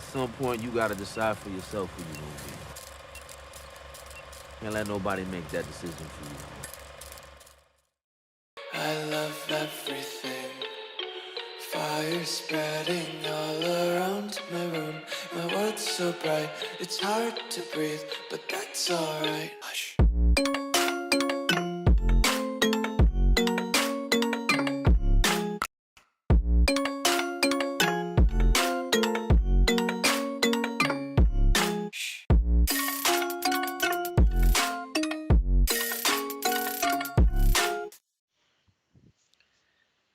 some point, you gotta decide for yourself who you gonna be. Can't let nobody make that decision for you. I love everything. Fire spreading all around my room. My world's so bright, it's hard to breathe, but that's alright. Hush.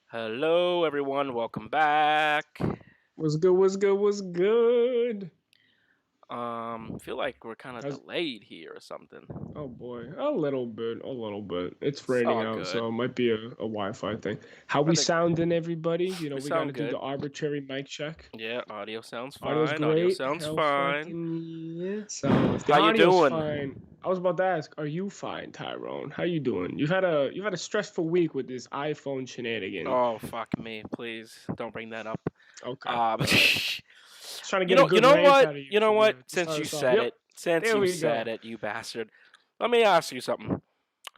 Hello, everyone. Welcome back. What's good? What's good? What's good? Feel like we're kind of How's, delayed here or something. oh boy, a little bit, a little bit. It's It's raining all out, good. so it might be a Wi-Fi thing. How I we think sounding, everybody? we We got to sound do good. the arbitrary mic check. Yeah, audio sounds Audio's fine. Audio great. sounds Hell fine. fucking yeah. So if the How you audio's doing? fine, I was about to ask, are you fine, Tyrone? How you doing? You've had a stressful week with this iPhone shenanigan. Oh, fuck me, please don't bring that up. Okay, Um, all right. Just trying to you get a know, you good know rant what? out of you You know for what? to start Since you us off. said Yep, it, since there you we go. said it, you bastard. Let me ask you something.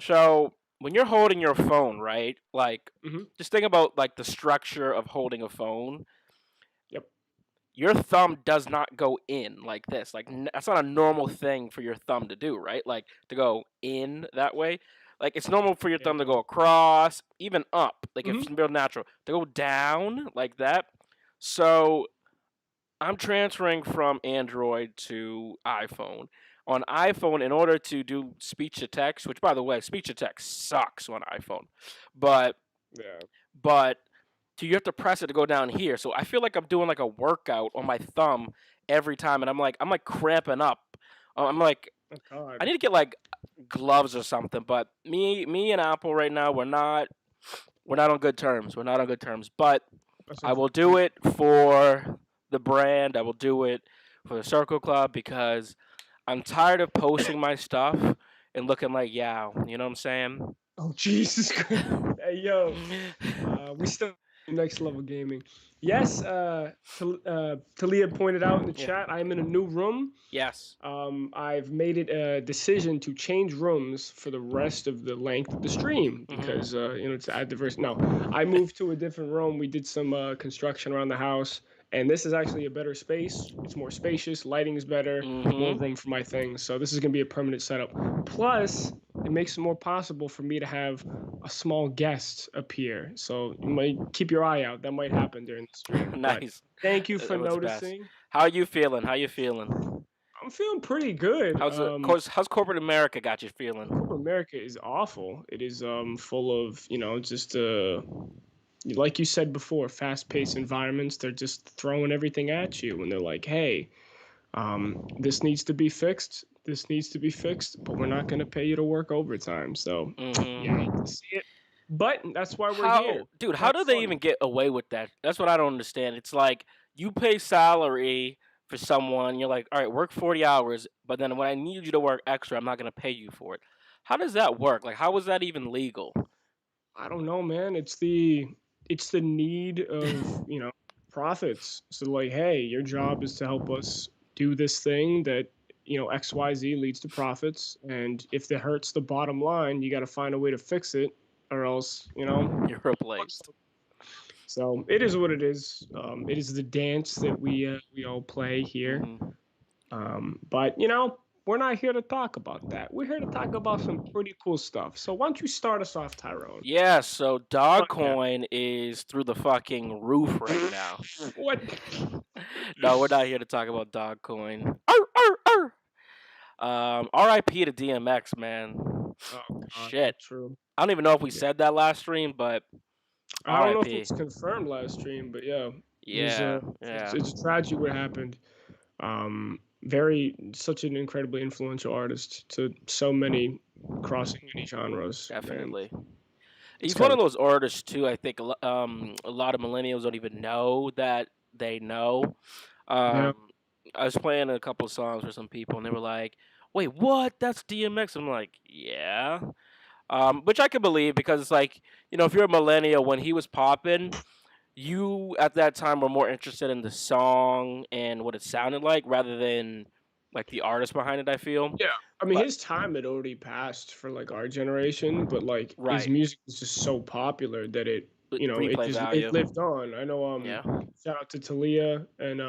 So, when you're holding your phone, right? Like, hmm just think about like the structure of holding a phone. Yep. Your thumb does not go in like this. Like that's not a normal thing for your thumb to do, right? Like to go in that way. Like it's normal for your Yeah, thumb to go. go across, even up. Like hmm it's real natural to go down like that. So I'm transferring from Android to iPhone. On iPhone, in order to do speech to text, which by the way, speech to text sucks on iPhone, but Yeah. but you have to press it to go down here. So I feel like I'm doing like a workout on my thumb every time, and I'm like cramping up. I'm like Oh I God. need to get like gloves or something. But me and Apple right now we're not on good terms. We're not on good terms. But That's I will do unfortunate. it for the brand. I will do it for the Circle Club because I'm tired of posting my stuff and looking like Yao. You know what I'm saying? Oh Jesus Christ! Hey yo, we still next level gaming. Yes, Talia pointed out in the Yeah. chat. I am in a new room. Yes. I've made it a decision to change rooms for the rest of the length of the stream Hmm. because to add diversity. No, I moved to a different room. We did some construction around the house, and this is actually a better space. It's more spacious. Lighting is better. More Hmm. room for my things. So this is gonna be a permanent setup. Plus, it makes it more possible for me to have a small guest appear. So you might keep your eye out. That might happen during the stream. But Nice. thank you for That was best. noticing. How you feeling? How you feeling? I'm feeling pretty good. How's corporate America got you feeling? Corporate America is awful. It is full of, just like you said before, fast-paced environments. They're just throwing everything at you and they're like, "Hey, this needs to be fixed. This needs to be fixed, but we're not going to pay you to work overtime." So, yeah, I hate Hmm. to see it, but that's why we're How, here. dude? To How have do they fun. even get away with that? That's what I don't understand. It's like you pay salary for someone. You're like, all right, work 40 hours, but then when I need you to work extra, I'm not gonna pay you for it. How does that work? Like, how is that even legal? I don't know, man. It's the need of, profits. So like, hey, your job is to help us do this thing that, XYZ leads to profits. And if it hurts the bottom line, you got to find a way to fix it or else, You're replaced. So it is what it is. It is the dance that we all play here. Hmm. But we're not here to talk about that. We're here to talk about some pretty cool stuff. So why don't you start us off, Tyrone? Yeah. So Fuck yeah. Dogcoin is through the fucking roof right now. What? No, we're not here to talk about Dogcoin. Arr, arr, arr. R.I.P. to DMX, man. Oh God, Shit. true. I don't even know if we Yeah. said that last stream, but I don't know if it R.I.P. was confirmed last stream, but yeah, it was. Yeah, yeah. It's tragic what happened. Very such an incredibly influential artist to so many, crossing many genres, and Definitely. it's He's one kind of of those artists too. I think a lot of millennials don't even know that they know. yeah. Um, I was playing a couple songs for some people, and they were like, "Wait, what? That's DMX." I'm like, "Yeah," which I can believe because it's like if you're a millennial when he was popping, you at that time were more interested in the song and what it sounded like rather than like the artist behind it, I feel. Yeah, I mean, But his time had already passed for like our generation, but like his right, music was just so popular that it replay just it value. lived on. I know Yeah. shout out to Talia and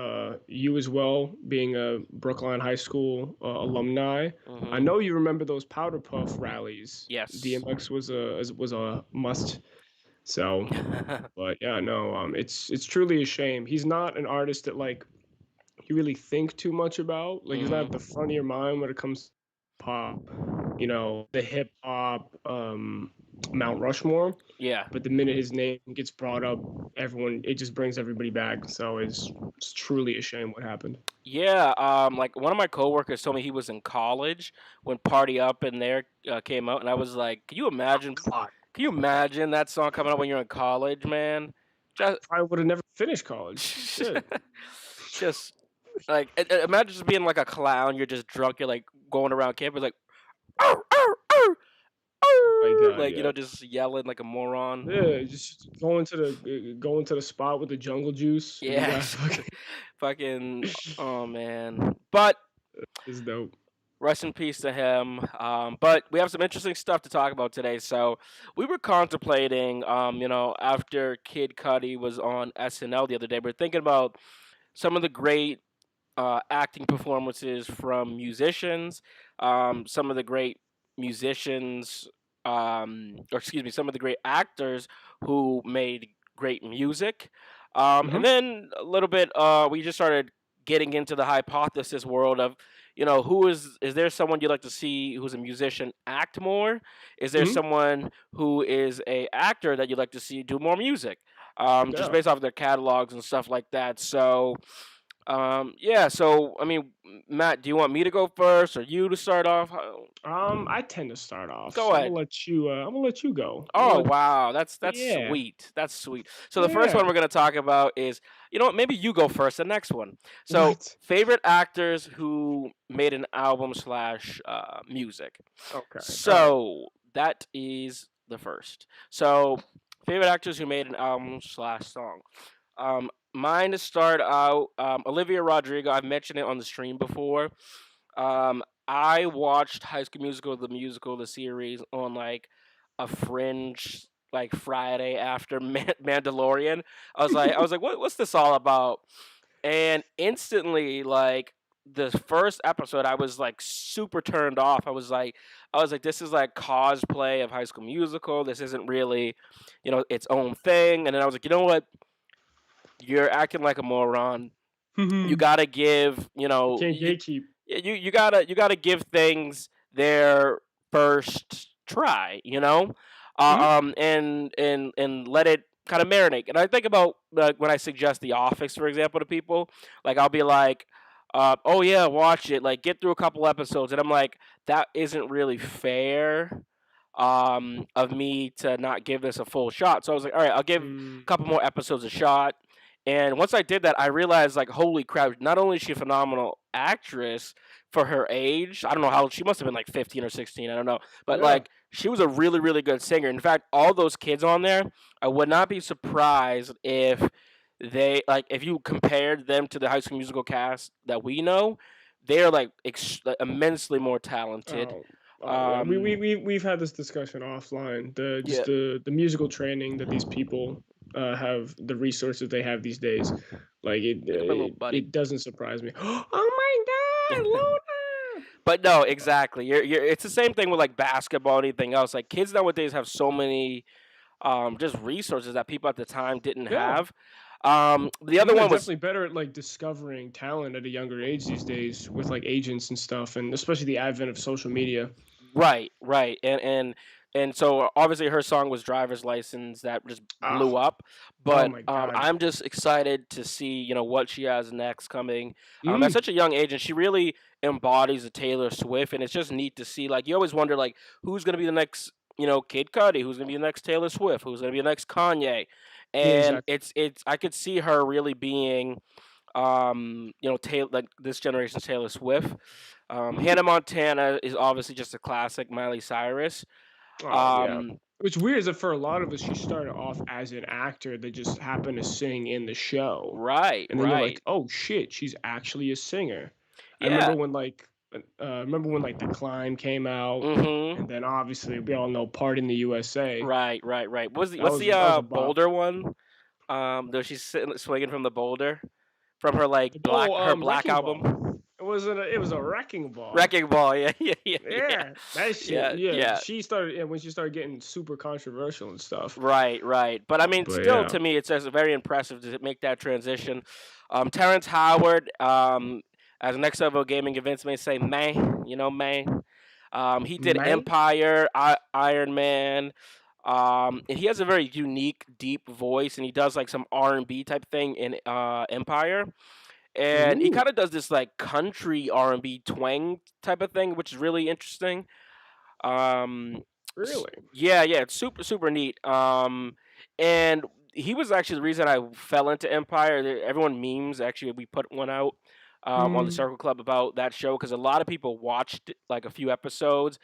you as well, being a Brookline High School alumni. I Mhm. know you remember those Powder Puff rallies. Yes. DMX was a must. So, but yeah, no, it's truly a shame. He's not an artist that like you really think too much about. Like he's not at the Mhm. front of your mind when it comes to pop, the hip hop Mount Rushmore. Yeah. But the minute his name gets brought up, everyone it just brings everybody back. So it's truly a shame what happened. Yeah, like one of my coworkers told me he was in college when "Party Up" in there came out, and I was like, "Can you imagine? God, Can you imagine that song coming out when you're in college, man? Just, probably would have never finished college. Shit. just like imagine just being like a clown. You're just drunk. You're like going around campus like, "Arr, arr, arr, My arr," God, like yeah. just yelling like a moron. Yeah, just going to the spot with the jungle juice, and you Yeah, got fucking fucking. Oh man, but is dope. rest in peace to him. But we have some interesting stuff to talk about today. So we were contemplating, after Kid Cudi was on SNL the other day, we are thinking about some of the great acting performances from musicians, some of the great musicians, or excuse me, some of the great actors who made great music. Hmm. And then a little bit, we just started getting into the hypothesis world of, who is there someone you'd like to see who's a musician act more? Is there Hmm. someone who is a actor that you'd like to see do more music? Just Yeah. based off of their catalogs and stuff like that. So, yeah. So, I mean, Matt, do you want me to go first or you to start off? I tend to start off, Go so I'm gonna ahead. let you. I'm gonna let you go. I'm gonna Oh let. wow, that's Yeah. sweet. That's sweet. So the first Yeah. one we're gonna talk about is, what? Maybe you go first. The next one. So What? favorite actors who made an album slash music. Okay. All right. So that is the first. So favorite actors who made an album slash song. Mine to start out, Olivia Rodrigo. I've mentioned it on the stream before. I watched High School Musical, the musical, the series on like a fringe like Friday after Mandalorian. I was like, what's this all about? And instantly, like the first episode, I was like super turned off. I was like, this is like cosplay of High School Musical. This isn't really, its own thing. And then I was like, you know what? You're acting like a moron. You You gotta give, can't gatekeep. you gotta give things their first try, Hmm. and let it kind of marinate. And I think about like when I suggest The Office, for example, to people, like I'll be like, "Oh yeah, watch it. Like get through a couple episodes," and I'm like, that isn't really fair. Of me to not give this a full shot. So I was like, all right, I'll give a Mm. couple more episodes a shot. And once I did that, I realized like, holy crap! Not only is she a phenomenal actress for her age, I don't know how she must have been like 15 or 16. I don't know, but Yeah. like she was a really really good singer. In fact, all those kids on there, I would not be surprised if if you compared them to the High School Musical cast that we know, they're like like, immensely more talented. Oh. Oh yeah. Um, We've had this discussion offline. yeah, The musical training that these people have, the resources they have these days, like look at my little buddy. it doesn't surprise me. Oh my God, Luna! But no, exactly. It's the same thing with like basketball and anything else. Like kids nowadays have so many just resources that people at the time didn't Yeah. have. The I other think they're one was definitely better at like discovering talent at a younger age these days with like agents and stuff, and especially the advent of social media. right, right, and so obviously her song was "Driver's License" that just blew Ah, up. oh But my God. I'm just excited to see what she has next coming. At Mm, such a young age, and she really embodies a Taylor Swift, and it's just neat to see. Like you always wonder, like who's gonna be the next Kid Cudi, who's gonna be the next Taylor Swift, who's gonna be the next Kanye, yeah, and exactly. it's I could see her really being Taylor, like this generation's Taylor Swift. Mhm. Hannah Montana is obviously just a classic. Miley Cyrus. Oh yeah. Um, What's weird is that for a lot of us, she started off as an actor that just happened to sing in the show, Right, and then you're like, right. "Oh shit, she's actually a singer." I Yeah. remember when like The Climb came out, and Mhm. then obviously we all know Part in the USA. Right, right, right. That What's was the that was a bop. Boulder one? Though she's sitting swinging from the boulder from her like Oh, black Wrecking Ball. album. It was a Wrecking Ball. Wrecking Ball. Yeah, yeah, yeah, yeah. Yeah, that shit. Yeah, Yeah, yeah. when she started getting super controversial and stuff. Right, right. But I mean, But still, yeah, to me, it's just very impressive to make that transition. Terrence Howard, as next level gaming events may say, man, man. He did man. Empire, Iron Man. And he has a very unique, deep voice, and he does like some R&B type thing in Empire. And he Ooh, kind of does this like country R&B twang type of thing, which is really interesting. Um, really? yeah, yeah, it's super super neat. And he was actually the reason I fell into Empire. Everyone memes actually we put one out on the Hmm. Circle Club about that show because a lot of people watched like a few episodes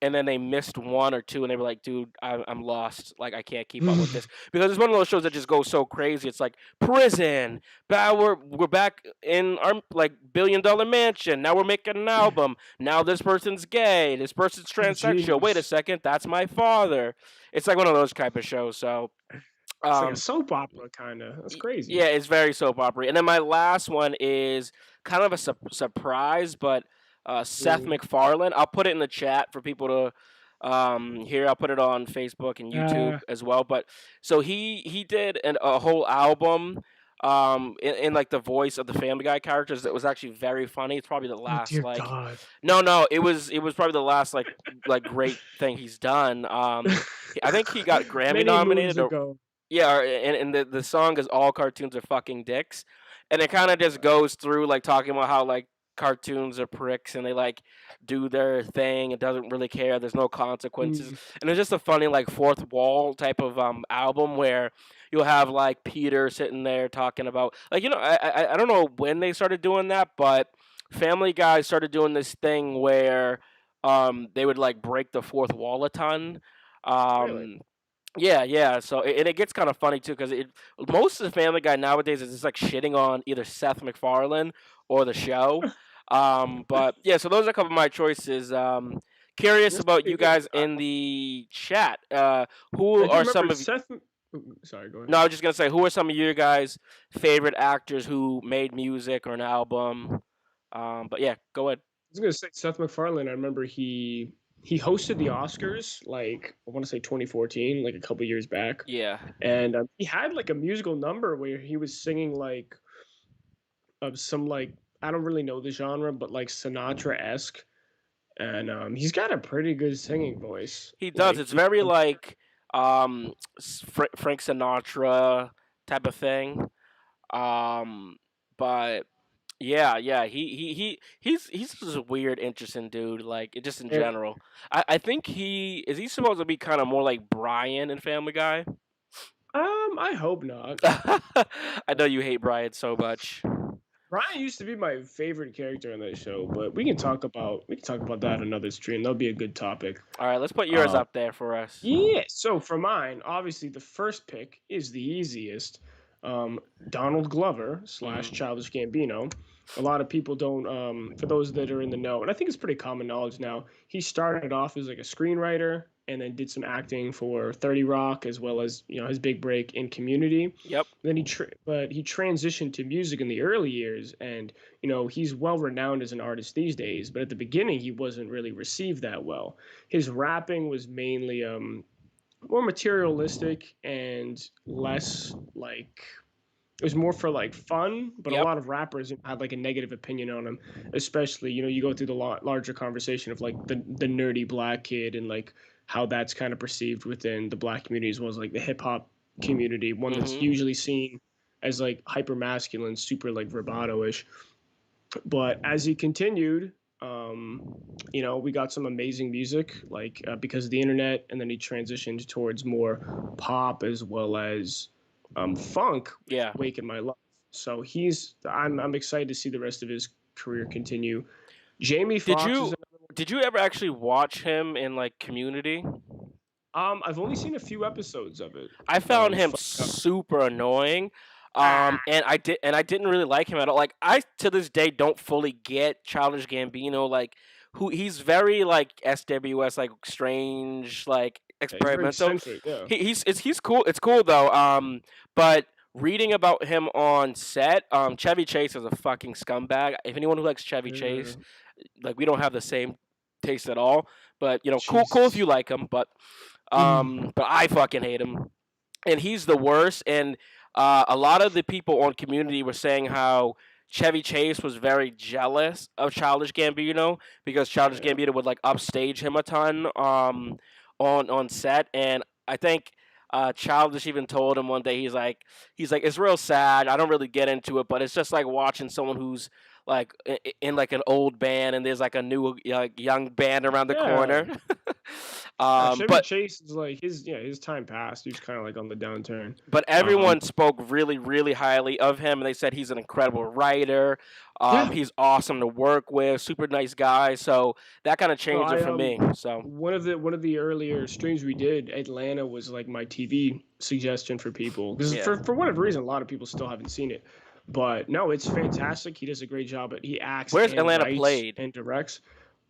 and then they missed one or two and they were like, dude, I'm lost, like I can't keep up with this because it's one of those shows that just goes so crazy. It's like prison, we're back in our like $1 billion mansion, now we're making an album, now this person's gay, this person's transsexual, wait a Jeez, second, that's my father. It's like one of those type of shows. So it's like a um soap opera kind of. That's crazy. yeah, it's very soap opera. And then my last one is kind of a surprise, but Seth Mm. MacFarlane. I'll put it in the chat for people to hear. I'll put it on Facebook and YouTube Uh, as well. But so he did a whole album in like the voice of the Family Guy characters. That was actually very funny. It's probably the oh last dear like God. no, it was probably the last like great thing he's done. I think he got Grammy Many moons nominated or ago. yeah, and the song is "All Cartoons Are Fucking Dicks," and it kind of just goes through like talking about how like cartoons are pricks and they like do their thing and doesn't really care. There's no consequences, Mm. and it's just a funny like fourth wall type of album where you'll have like Peter sitting there talking about like I don't know when they started doing that, but Family Guy started doing this thing where they would like break the fourth wall a ton. Really? Um, yeah, yeah. So and it gets kind of funny too because it most of the Family Guy nowadays is just like shitting on either Seth MacFarlane or the show. But yeah, so those are a couple of my choices. Curious That's about pretty you good. guys in the chat. I Who do are remember some of Seth. Ooh, sorry, go no, ahead. I was just gonna say who are some of your guys' favorite actors who made music or an album? But yeah, go ahead. Was gonna say Seth MacFarlane. I remember he hosted the Oscars like I want to say 2014, like a couple years back, Yeah. and he had like a musical number where he was singing like some like I don't really know the genre, but like Sinatra esque, and he's got a pretty good singing voice. He does. Like It's very like Frank Sinatra type of thing. Um, but yeah, yeah, he's just a weird, interesting dude. Like just in eh, general, I think he supposed to be kind of more like Brian in Family Guy. I hope not. I know you hate Brian so much. Brian used to be my favorite character on that show, but we can talk about that another stream. That'll be a good topic. All right, let's put yours Uh, up there for us. Yeah, so for mine, obviously the first pick is the easiest. Donald Glover slash Mm, Childish Gambino. A lot of people don't, for those that are in the know, and I think it's pretty common knowledge now. He started off as like a screenwriter and then did some acting for 30 Rock as well as his big break in Community. yep. Then but he transitioned to music in the early years, and he's well renowned as an artist these days. But at the beginning, he wasn't really received that well. His rapping was mainly more materialistic and less like it was more for like fun, but a Yep. lot of rappers had like a negative opinion on him, especially you go through the larger conversation of like the nerdy black kid and like how that's kind of perceived within the black community as well as like the hip hop community, one that's Mhm. usually seen as like hyper masculine, super like bravado-ish. But as he continued, we got some amazing music, like because of the internet, and then he transitioned towards more pop as well as funk with Yeah. "Waking My Love." So I'm excited to see the rest of his career continue. Jamie Did Foxx is you another one. did you ever actually watch him in like Community? I've only seen a few episodes of it. I found him Fuck up. super annoying. Ah, And I didn't really like him at all. Like I to this day don't fully get Childish Gambino. Like who he's very like SWS, like strange, like yeah, he's very experimental. eccentric. Yeah. He's cool. It's cool though. But reading about him on set, Chevy Chase is a fucking scumbag. If anyone who likes Chevy Yeah. Chase, like we don't have the same taste at all. But you know, cool if Jesus. you like him. But I fucking hate him, and he's the worst. And a lot of the people on Community were saying how Chevy Chase was very jealous of Childish Gambino because Childish Yeah. Gambino would like upstage him a ton on set, and I think. Childish even told him one day he's like it's real sad. I don't really get into it, but it's just like watching someone who's like in like an old band and there's like a new like young band around the Yeah. corner. Chevy But Chase is like his time passed. He was kind of like on the downturn. everyone spoke really, really highly of him, and they said he's an incredible writer. Yeah. He's awesome to work with, super nice guy. So that kind of changed it for me. So One of the earlier streams we did, Atlanta was like my TV suggestion for people because Yeah. for whatever reason, a lot of people still haven't seen it. But no, it's fantastic. He does a great job. But he acts. Where's and Atlanta writes played? and directs.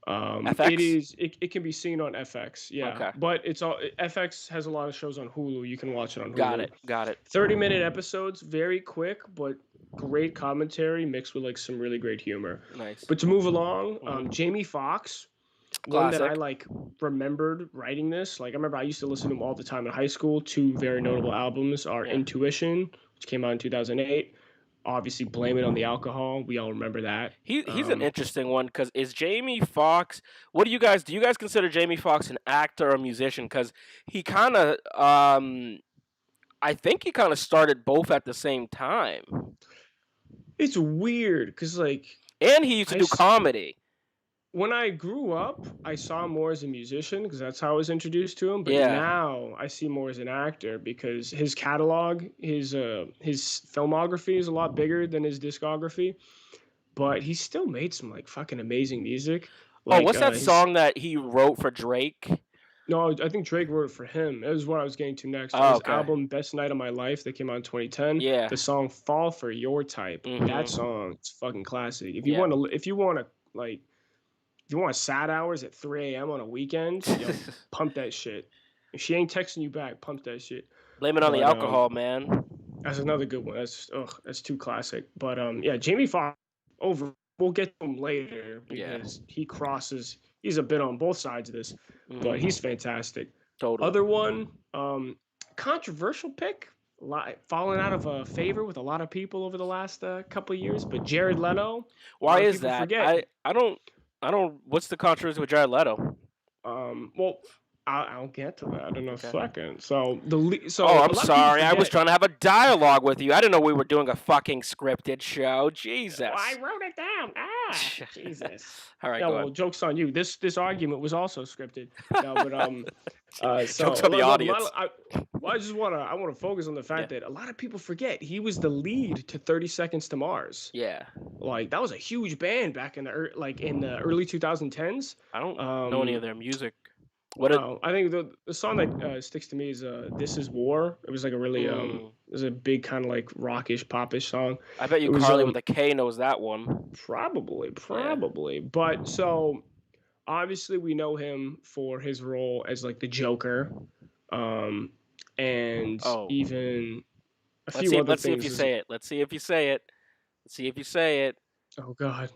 FX? It can be seen on FX. Yeah. Okay. But it's all FX has a lot of shows on Hulu. You can watch it on Hulu. Got it. 30-minute episodes, very quick, but great commentary mixed with like some really great humor. Nice. But to move along, Mhm. Jamie Foxx, one that I Classic. like remembered writing this. Like I remember I used to listen to him all the time in high school. Two very notable albums are Yeah. Intuition, which came out in 2008. Obviously, Blame It on the Alcohol. We all remember that. He's an interesting one because is Jamie Foxx? What do you guys consider Jamie Foxx an actor or a musician? Because he kind of I think he kind of started both at the same time, It's weird because like and he used to I do s- comedy. when I grew up, I saw him more as a musician because that's how I was introduced to him. But Yeah. now I see more as an actor because his catalog, his filmography is a lot bigger than his discography. But he still made some like fucking amazing music. Oh, what's that his- song that he wrote for Drake? No, I think Drake wrote it for him. That was what I was getting to next. Oh, His okay. album "Best Night of My Life" that came out in 2010. Yeah. The song "Fall for Your Type." Mhm. That song, it's fucking classic. If you Yeah. want to like, if you want sad hours at 3 a.m. on a weekend, yo, pump that shit. If she ain't texting you back, pump that shit. Blame it on the But, alcohol, man. That's another good one. That's too classic. But yeah, Jamie Foxx over. We'll get to him later Yeah. because he crosses. He's a bit on both sides of this, but Mhm. he's fantastic. Totally. Other one, controversial pick, fallen out of favor with a lot of people over the last couple of years. But Jared Leto. Why lot of is people that? forget. I don't. What's the controversy with Jared Leto? Well, I'll get to that in a Okay. second. So so Oh, a I'm lot of people sorry. I was forget- trying to have a dialogue with you. I didn't know we were doing a fucking scripted show. Jesus. Oh, I wrote it down. Jesus. All right, Yeah, go well, on. joke's on you. This argument was also scripted. No, but so Jokes on the a lot- audience. I want to focus on the fact that a lot of people forget he was the lead to 30 Seconds to Mars. Yeah. Like that was a huge band back in the early 2010s. I don't know any of their music. What? No, I think the song that sticks to me is "This Is War." It was like a really it was a big kind of like rockish, popish song. I bet you it was, Carly with a K knows that one. Probably. But so obviously we know him for his role as like the Joker, and Oh. even a Let's few see. other Let's see if things. you say it. Let's see if you say it. Let's see if you say it. Oh God.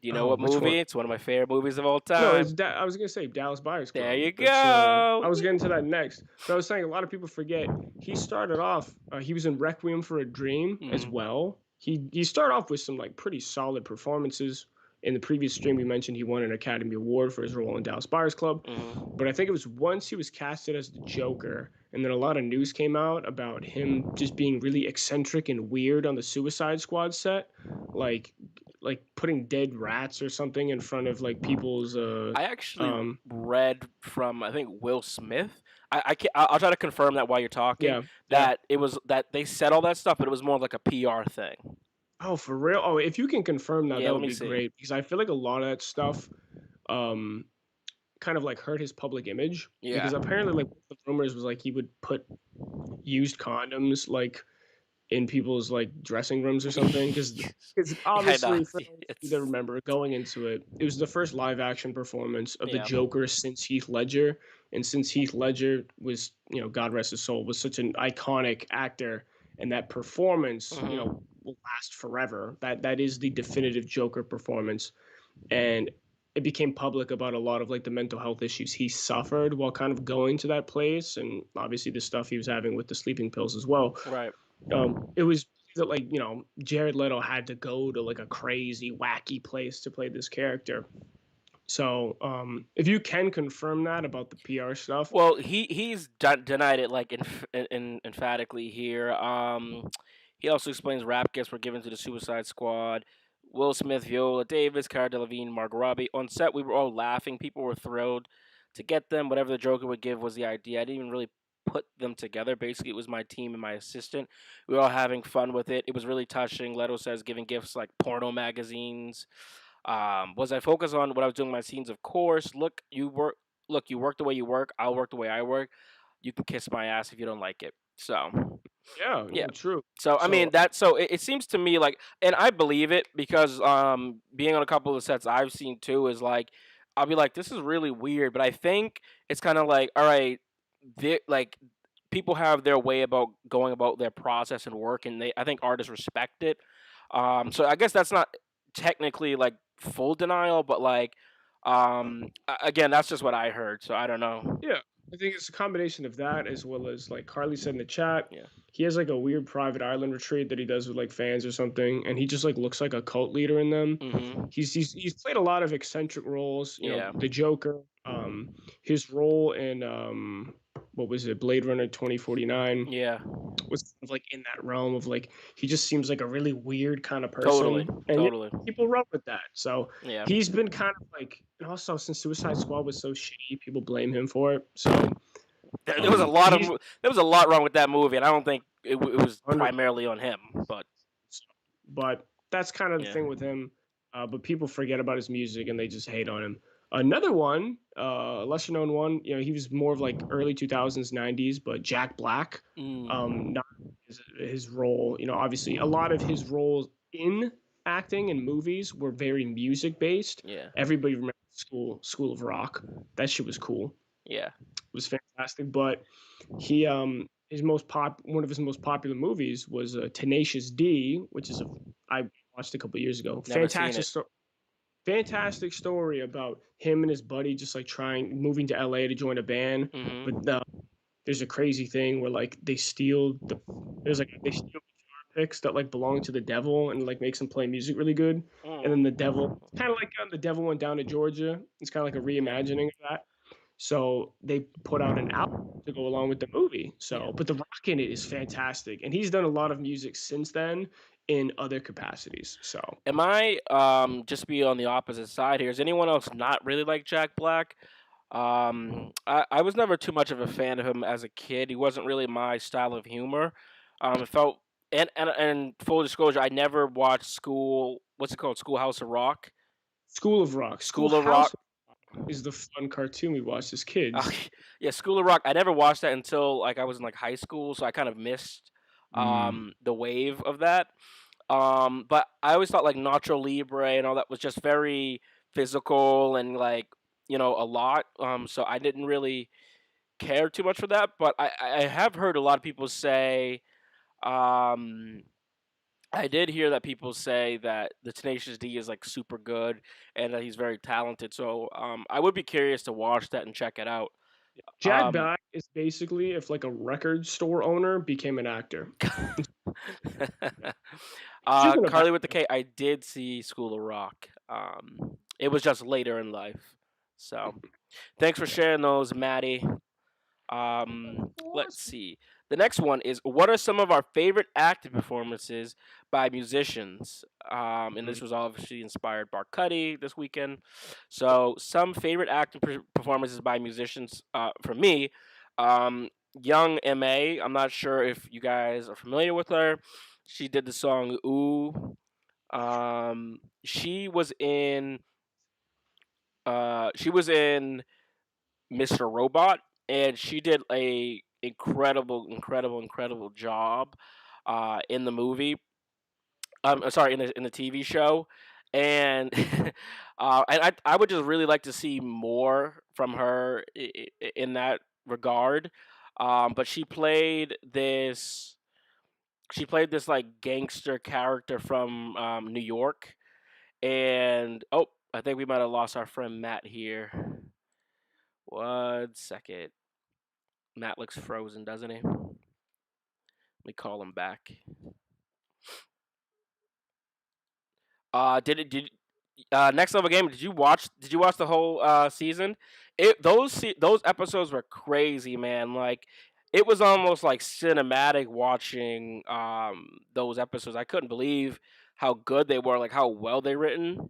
Do you know Oh, what which movie? one? It's one of my favorite movies of all time. No, I was gonna say Dallas Buyers Club. There you but, go. I was getting to that next. So I was saying a lot of people forget he started off. He was in Requiem for a Dream as Mhm. well. He started off with some like pretty solid performances. In the previous stream, we mentioned he won an Academy Award for his role in Dallas Buyers Club. Mhm. But I think it was once he was casted as the Joker, and then a lot of news came out about him just being really eccentric and weird on the Suicide Squad set, like putting dead rats or something in front of like people's. I actually um, read from I think Will Smith. I can't, I'll try to confirm that while you're talking. Yeah. That it was that they said all that stuff, but it was more like a PR thing. Oh, for real? Oh, if you can confirm that, Yeah, that let would me be see. great because I feel like a lot of that stuff kind of like hurt his public image Yeah. because apparently like the rumors was like he would put used condoms like in people's like dressing rooms or something because I know. obviously for those of you It's that remember going into it, it was the first live action performance of the yeah. Joker since Heath Ledger, and since Heath Ledger was, you know, God rest his soul, was such an iconic actor, and that performance, you know, will last forever. That is the definitive Joker performance, and it became public about a lot of like the mental health issues he suffered while kind of going to that place, and obviously the stuff he was having with the sleeping pills as well. Right. It was that like, you know, Jared Leto had to go to like a crazy wacky place to play this character. So if you can confirm that about the PR stuff. Well, he's denied it like emphatically here. He also explains rap gifts were given to the Suicide Squad. Will Smith, Viola Davis, Cara Delevingne, Margot Robbie. On set, we were all laughing. People were thrilled to get them. Whatever the Joker would give was the idea. I didn't even really put them together. Basically, it was my team and my assistant. We were all having fun with it. It was really touching. Leto says giving gifts like porno magazines. Was I focused on what I was doing in my scenes? Of course. Look, you work the way you work. I'll work the way I work. You can kiss my ass if you don't like it. So Yeah, yeah. true. So I mean it seems to me like, and I believe it because being on a couple of sets I've seen too is like I'll be like, this is really weird, but I think it's kind of like, all right, like people have their way about going about their process and work, and I think artists respect it. So I guess that's not technically like full denial, but like again, that's just what I heard. So I don't know. Yeah, I think it's a combination of that as well as like Carly said in the chat. Yeah. He has like a weird private island retreat that he does with like fans or something, and he just like looks like a cult leader in them. Mm-hmm. He's played a lot of eccentric roles. You Yeah. know, the Joker. His role in what was it, Blade Runner 2049 Yeah. was kind of like in that realm of like he just seems like a really weird kind of person. Totally. And Totally. people run with that. So Yeah. he's been kind of like, and also since Suicide Squad was so shitty, people blame him for it. So There was a lot he's- there was a lot wrong with that movie, and I don't think it was 100 primarily on him. but that's kind of the Yeah. thing with him. But people forget about his music and they just hate on him. Another one, lesser known one, you know, he was more of like early 2000s, 90s, but Jack Black, not his role, you know, obviously a lot of his roles in acting and movies were very music based. Yeah. Everybody remembers School of Rock. That shit was cool. Yeah. It was fantastic. But he one of his most popular movies was Tenacious D, which is I watched a couple years ago. Never seen Fantastic story about him and his buddy just like moving to LA to join a band. Mm-hmm. But there's a crazy thing where like they steal guitar picks that like belong to the devil and like makes him play music really good. And then the devil, kind of like the devil went down to Georgia. It's kind of like a reimagining of that. So they put out an album to go along with the movie. So, but the rock in it is fantastic, and he's done a lot of music since then in other capacities. So, Am I just be on the opposite side here? Is anyone else not really like Jack Black? I was never too much of a fan of him as a kid. He wasn't really my style of humor. It felt and full disclosure, I never watched Schoolhouse of Rock. School of Rock. School of Rock is the fun cartoon we watched as kids. Yeah, School of Rock. I never watched that until like I was in like high school, so I kind of missed the wave of that. But I always thought like Nacho Libre and all that was just very physical and like, you know, a lot. So I didn't really care too much for that. But I have heard a lot of people say, I did hear that people say that the Tenacious D is like super good and that he's very talented. So I would be curious to watch that and check it out. Jack Black is basically if like a record store owner became an actor. Carly with the K, I did see School of Rock. It was just later in life. So thanks for sharing those, Maddie. Let's see. The next one is, what are some of our favorite acting performances by musicians? And this was obviously inspired by Cuddy this weekend. So some favorite acting performances by musicians for me. Young M.A. I'm not sure if you guys are familiar with her. She did the song Ooh. She was in Mr. Robot, and she did a incredible job in the movie. Sorry, in the TV show, and and I would just really like to see more from her in that regard. But she played this like gangster character from New York, and oh, I think we might have lost our friend Matt here. 1 second. Matt looks frozen, doesn't he? Let me call him back. Did Next Level Game? Did you watch the whole season? Those episodes were crazy, man. Like it was almost like cinematic watching those episodes. I couldn't believe how good they were, like how well they written.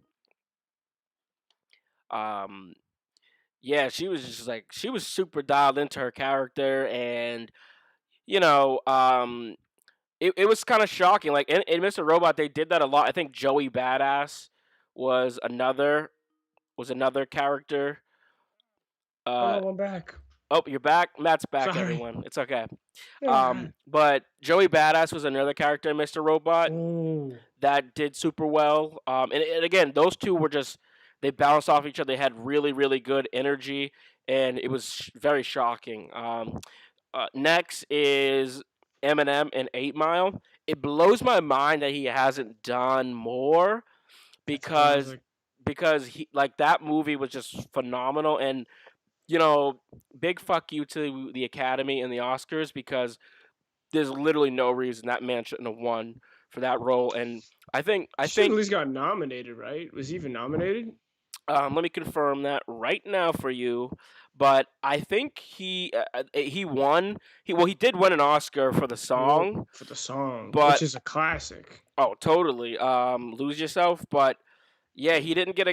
Um, yeah, she was just like she was super dialed into her character, and you know, it was kind of shocking. Like in Mr. Robot, they did that a lot. I think Joey Badass was another character. Oh Uh, no, I'm back. oh, you're back. Matt's back. Sorry. Everyone, it's okay. Ah. But Joey Badass was another character in Mr. Robot Oh. that did super well. And again, those two were just they bounced off each other. They had really good energy, and it was very shocking. Next is Eminem and 8 Mile. It blows my mind that he hasn't done more That's because classic. he like that movie was just phenomenal. And you know, big fuck you to the Academy and the Oscars because there's literally no reason that man shouldn't have won for that role. And I think Should at least got nominated, right? Was he even nominated? let me confirm that right now for you. But I think he won. He did win an Oscar for the song. For the song, But which is a classic. oh, totally. Lose Yourself. But yeah, he didn't get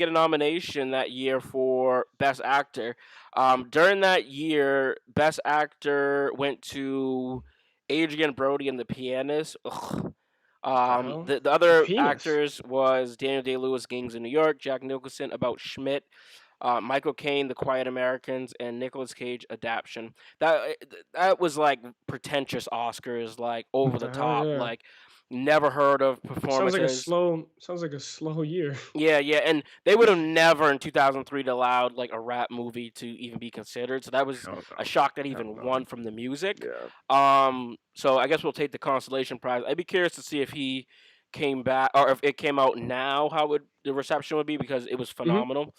a nomination that year for Best Actor. During that year, Best Actor went to Adrian Brody and The Pianist. Ugh. Hell? The other Penis. actors was Daniel Day Lewis, Gangs in New York, Jack Nicholson, About Schmidt, Michael Caine, The Quiet Americans, and Nicolas Cage, Adaption. That was like pretentious Oscars, like over the What the hell, top, yeah. like never heard of performances. Sounds like a slow year. Yeah, and they would have never in 2003 allowed like a rap movie to even be considered. So that was Hell a no. shock that he Hell even no. won from the music. Yeah. So I guess we'll take the consolation prize. I'd be curious to see if he came back or if it came out now, how would the reception would be because it was phenomenal.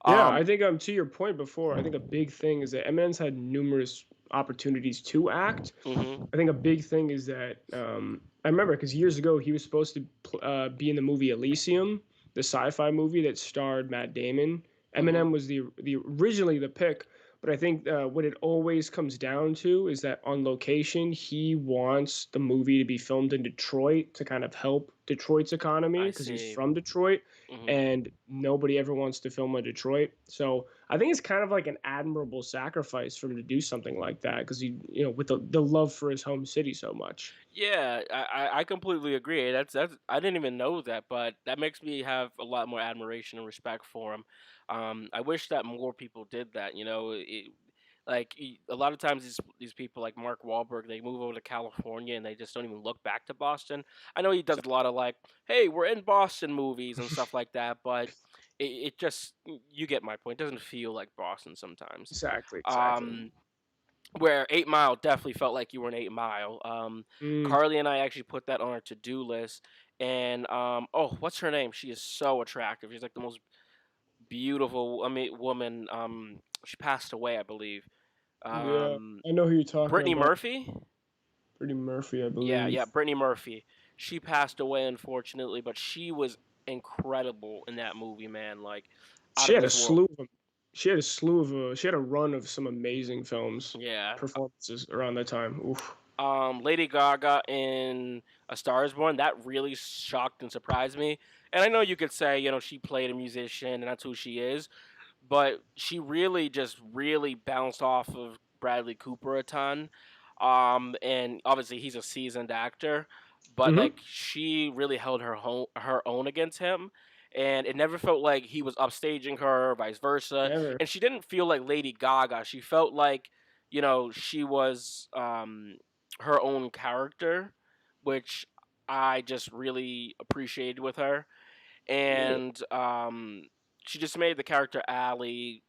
Yeah, Um, I think to your point before, I think a big thing is that Eminem's had numerous opportunities to act. mhm. I think a big thing is that I remember because years ago he was supposed to be in the movie Elysium, the sci-fi movie that starred Matt Damon. Eminem was the originally the pick, but I think what it always comes down to is that on location he wants the movie to be filmed in Detroit to kind of help Detroit's economy I because he's see. from Detroit, Mhm. and nobody ever wants to film in Detroit. So I think it's kind of like an admirable sacrifice for him to do something like that because you know, with the love for his home city so much. Yeah, I completely agree. That's I didn't even know that, but that makes me have a lot more admiration and respect for him. I wish that more people did that. You know, a lot of times these people like Mark Wahlberg, they move over to California and they just don't even look back to Boston. I know he does a lot of like, hey, we're in Boston movies and stuff like that, but it just you get my point. It doesn't feel like Boston sometimes. Exactly. Where 8 Mile definitely felt like you were an 8 Mile. Mm, Carly and I actually put that on our to-do list. And oh, what's her name? She is so attractive. She's like the most beautiful, woman. She passed away, I believe. yeah, Um, I know who you're talking Brittany about. Murphy. Brittany Murphy, I Yeah, believe. Brittany Murphy. She passed away unfortunately, but she was incredible in that movie, man. Like out She of had a this world. slew of she had a slew of she had a run of some amazing films Yeah. performances around that time. Oof. Lady Gaga in A Star Is Born, that really shocked and surprised me. And I know you could say, you know, she played a musician and that's who she is, but she really just really bounced off of Bradley Cooper a ton. And obviously he's a seasoned actor, but Hmm. like she really held her own against him. and it never felt like he was upstaging her or vice versa. Never. And she didn't feel like Lady Gaga. She felt like, she was her own character, which I just really appreciated with her. Yeah. And she just made the character Allie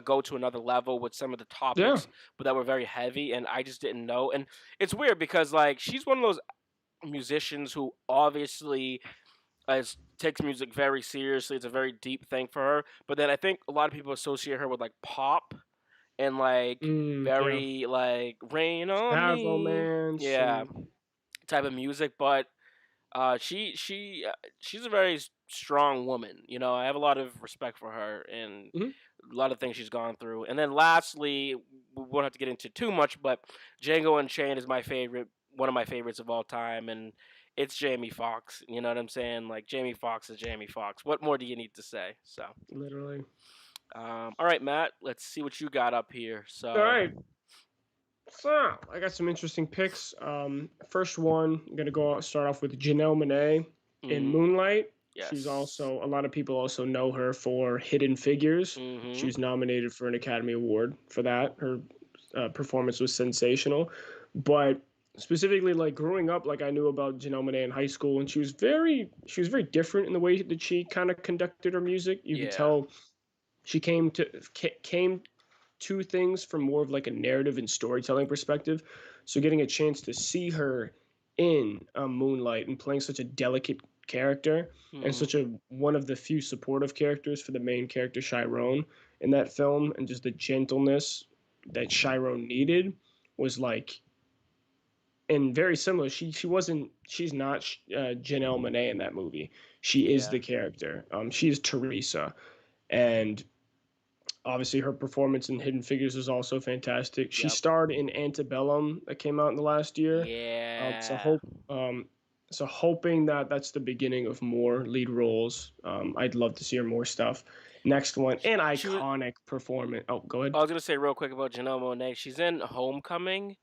go to another level with some of the Yeah. topics, but that were very heavy, and I just didn't know. And it's weird because like she's one of those musicians who obviously takes music very seriously. It's a very deep thing for her. But then I think a lot of people associate her with like pop and like Yeah. very like rain on Bad me, romance yeah, and type of music. But she's a very strong woman. I have a lot of respect for her and mhm. a lot of things she's gone through. And then lastly, we won't have to get into too much, but Django Unchained is my favorite, one of my favorites of all time, and it's Jamie Foxx. You know what I'm saying? Like Jamie Foxx is Jamie Foxx. What more do you need to say? So, Literally. all right, Matt, let's see what you got up here. All So, right. So I got some interesting picks. First one, I'm gonna start off with Janelle Monáe in mm, Moonlight. She's yes. also a lot of people also know her for Hidden Figures. She Mm-hmm. was nominated for an Academy Award for that. Her performance was sensational, but specifically like growing up, like I knew about Janelle Monáe in high school, and she was very different in the way that she kind of conducted her music. You could Yeah. tell she came to things from more of like a narrative and storytelling perspective. So getting a chance to see her in Moonlight and playing such a delicate character and Mm-hmm. such a one of the few supportive characters for the main character Chiron in that film, and just the gentleness that Chiron needed was like, and very similar. She's not Janelle Monáe in that movie. She is Yeah. the character. She is Teresa, and obviously her performance in Hidden Figures is also fantastic. She Yep. starred in Antebellum that came out in the last year. So Yeah. hope so hoping that that's the beginning of more lead roles. I'd love to see her more stuff. Next one, an She was. iconic performance. Oh, go ahead. I was gonna say real quick about Janelle Monáe. She's in Homecoming,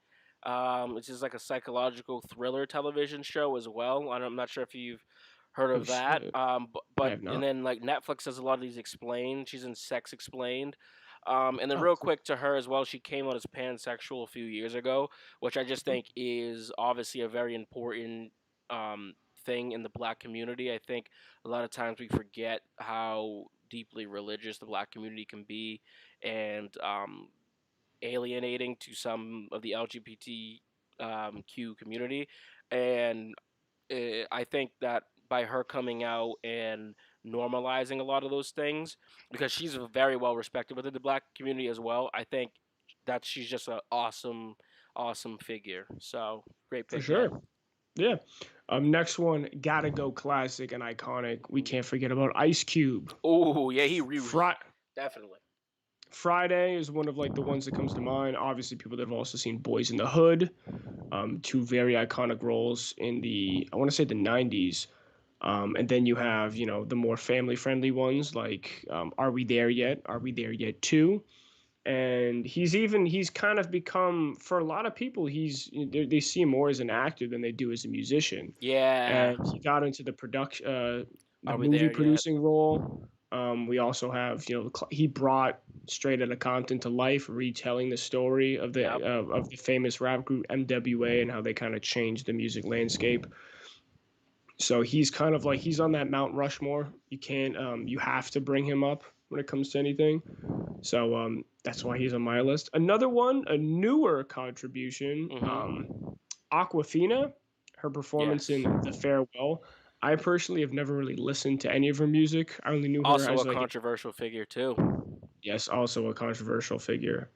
which is like a psychological thriller television show as well. I'm not sure if you've heard Oh of that. shit, I But have and not. then like Netflix does a lot of these explained. She's in Sex Explained. And then Oh, real cool. quick to her as well, she came out as pansexual a few years ago, which I just Mhm. think is obviously a very important thing in the black community. I think a lot of times we forget how deeply religious the black community can be, and alienating to some of the LGBT Q community. And I think that by her coming out and normalizing a lot of those things, because she's very well respected within the black community as well, I think that she's just an awesome, awesome figure. So great For pick, man. sure. Yeah. Next one, gotta go classic and iconic. We can't forget about Ice Cube. Oh yeah, Fri- definitely. Friday is one of like the ones that comes to mind. Obviously, people that have also seen Boys in the Hood, two very iconic roles in the I want to say the '90s. And then you have the more family-friendly ones like Are We There Yet? Are We There Yet Too? And he's kind of become, for a lot of people, they see him more as an actor than they do as a musician. Yeah. And he got into the Are we movie there yet? producing role. We also have, he brought Straight Outta Compton to life, retelling the story Yep. of the famous rap group MWA and how they kind of changed the music landscape. So he's kind of like he's on that Mount Rushmore. You have to bring him up when it comes to anything. So that's why he's on my list. Another one, a newer contribution, Mm-hmm. Aquafina, her performance Yes. in The Farewell. I personally have never really listened to any of her music. I only knew her Also as a like, controversial figure too. yes, also a controversial figure,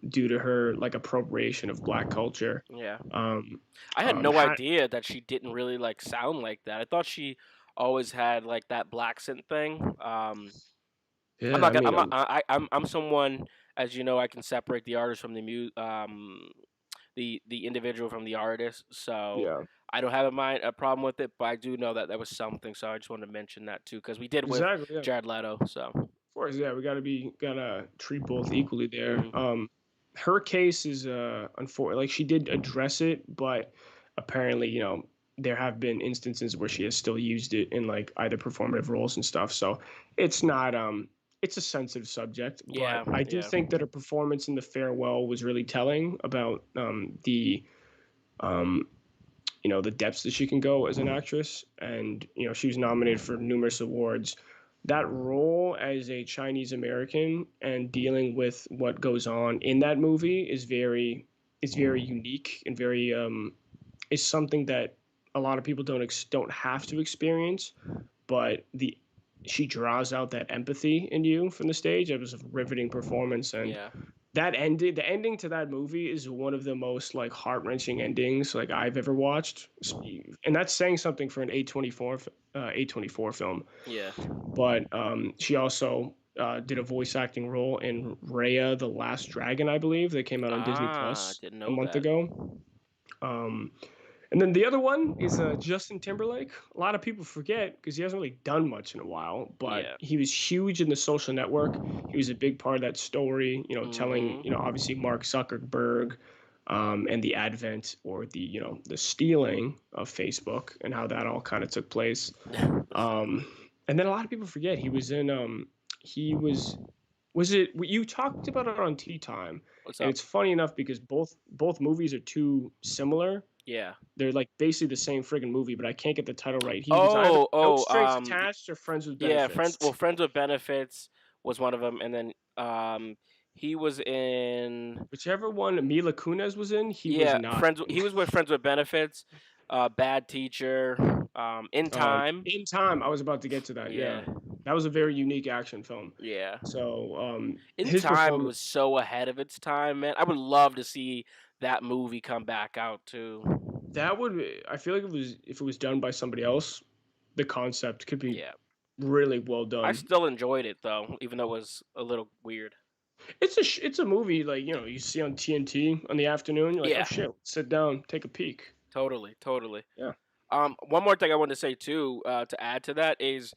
due to her like appropriation of black culture. Yeah. Um, I had no ha- idea that she didn't really like sound like that. I thought she always had like that black scent thing. I'm yeah, not I gonna. mean, I'm not. I'm someone, as you know, I can separate the artist from the individual from the artist. So yeah, I don't have a problem with it, but I do know that that was something. So I just wanted to mention that too, because we did with exactly, yeah. Jared Leto. So. Of course, yeah, we gotta treat both equally there. Mm, Her case is unfortunate. Like she did address it, but apparently, there have been instances where she has still used it in like either performative roles and stuff. So it's not it's a sensitive subject, Yeah, but I do yeah. think that her performance in The Farewell was really telling about the um, the depths that she can go as an actress. And she was nominated for numerous awards. That role as a Chinese American and dealing with what goes on in that movie is very unique and very is something that a lot of people don't have to experience, but she draws out that empathy in you from the stage. It was a riveting performance, and Yeah. the ending to that movie is one of the most like heart-wrenching endings like I've ever watched, and that's saying something for an A24 film. Yeah. But she also did a voice acting role in Raya the Last Dragon, I believe, that came out on Disney Plus Didn't a know month that. ago. And then the other one is Justin Timberlake. A lot of people forget because he hasn't really done much in a while, but Yeah. he was huge in The Social Network. He was a big part of that story, telling, Mhm. obviously Mark Zuckerberg and the advent or the stealing of Facebook and how that all kind of took place. And then a lot of people forget he was in, was it, you talked about it on Tea Time, What's and up? it's funny enough because both movies are too similar. Yeah. They're like basically the same friggin' movie, but I can't get the title right. He was either No Strings Attached or Friends with yeah, Benefits. Friends with Benefits was one of them, and then he was in Whichever one Mila Kunis was in, he was not in. He was with Friends with Benefits, Bad Teacher, In Time. In Time, I was about to get to that. Yeah, Yeah, that was a very unique action film. yeah. So In his Time performance was so ahead of its time, man. I would love to see that movie come back out too. I feel like if it was done by somebody else, the concept could be Yeah, really well I done. still enjoyed it though, even though it was a little weird. It's a movie like you see on TNT on the afternoon. You're like, oh Yeah, shit, sit down, take a peek. totally, totally. Yeah. One more thing I wanted to say too, to add to that is,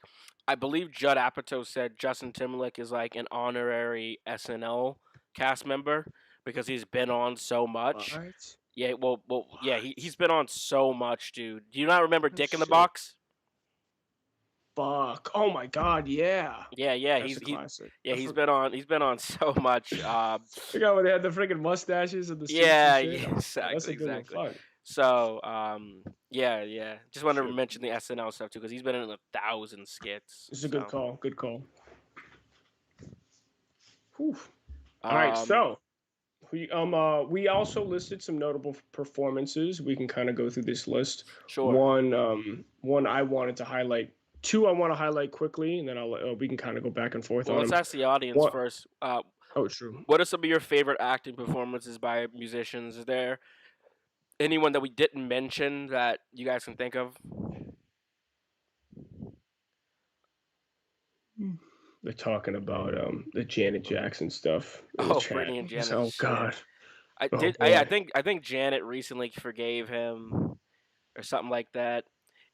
I believe Judd Apatow said Justin Timberlake is like an honorary SNL cast member because he's been on so much. What? Yeah, yeah, he's been on so much, dude. Do you not remember Oh, Dick in the shit. Box? Fuck. Oh my god, yeah. Yeah, That's a classic. he's been on so much. The guy when they had the freaking mustaches and the suits Yeah, and shit. yeah, Oh, exactly, that's a good one. exactly. Fuck. So, yeah. Just wanted to Shit. mention the SNL stuff too because he's been in 1,000 skits. This is a good So, call. Good call. Whew. All right, so we also listed some notable performances. We can kind of go through this list. sure. One I wanted to highlight. Two I want to highlight quickly, and then we can kind of go back and forth Well, on let's them. ask the audience What- first. Oh, true. What are some of your favorite acting performances by musicians? Is there anyone that we didn't mention that you guys can think of? They're talking about the Janet Jackson stuff. in the Oh, chat. Britney and Janet. Oh shit. god. I Oh, did. boy. I think Janet recently forgave him, or something like that.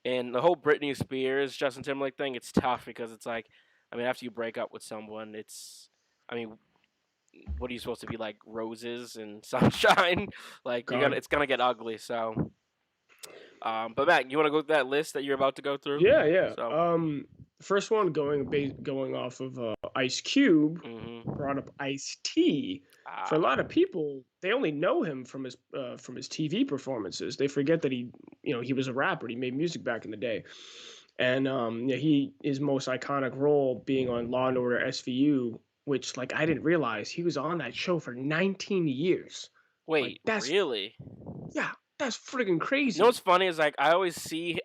And the whole Britney Spears Justin Timberlake thing, it's tough because it's like, I mean, after you break up with someone, I mean, what are you supposed to be like? Roses and sunshine? Like God. it's gonna get ugly. So, but Matt, you want to go through that list that you're about to go through? Yeah. So, First one going off of Ice Cube mhm. brought up Ice-T. For a lot of people, they only know him from his TV performances. They forget that he was a rapper. He made music back in the day, and his most iconic role being on Law and Order SVU, which like I didn't realize he was on that show for 19 years. Wait, that's- really? Yeah, that's friggin' crazy. You know what's funny is like I always see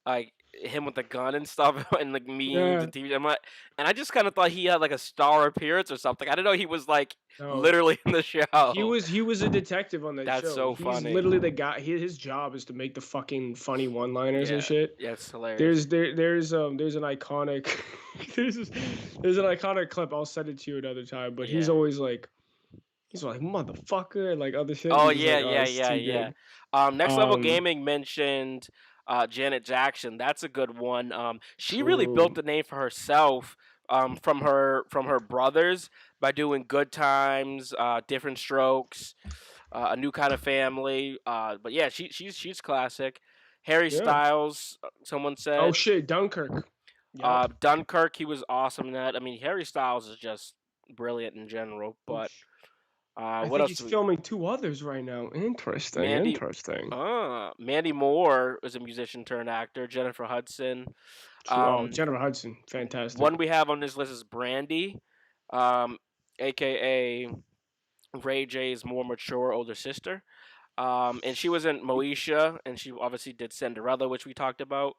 like him with the gun and stuff and like memes Yeah. and TV. And I just kind of thought he had like a star appearance or something. I didn't know he was like No. literally in the show. He was a detective on that show. That's so He's funny. literally the guy. His job is to make the fucking funny one-liners and shit. Yeah, it's hilarious. There's an iconic there's an iconic clip. I'll send it to you another time. But he's Yeah. always like motherfucker and like other shit. Oh He's just yeah, like, yeah, it's yeah, too yeah. good. Next Level Um, Gaming mentioned Janet Jackson. That's a good one. She really built True. the name for herself from her brothers by doing Good Times, Different Strokes. A New Kind of Family. But yeah, she's classic. Harry Yeah. Styles, someone Oh said. shit, Dunkirk. Yup. Dunkirk, he was awesome in that. I mean, Harry Styles is just brilliant in general. Oh, But I what think else he's do we? filming two others right now. Interesting, Mandy, interesting. Mandy Moore is a musician turned actor. Jennifer Hudson. Oh, Um, Jennifer Hudson, fantastic. One we have on this list is Brandy, um, aka Ray J's more mature older sister. And she was in Moesha, and she obviously did Cinderella, which we talked about.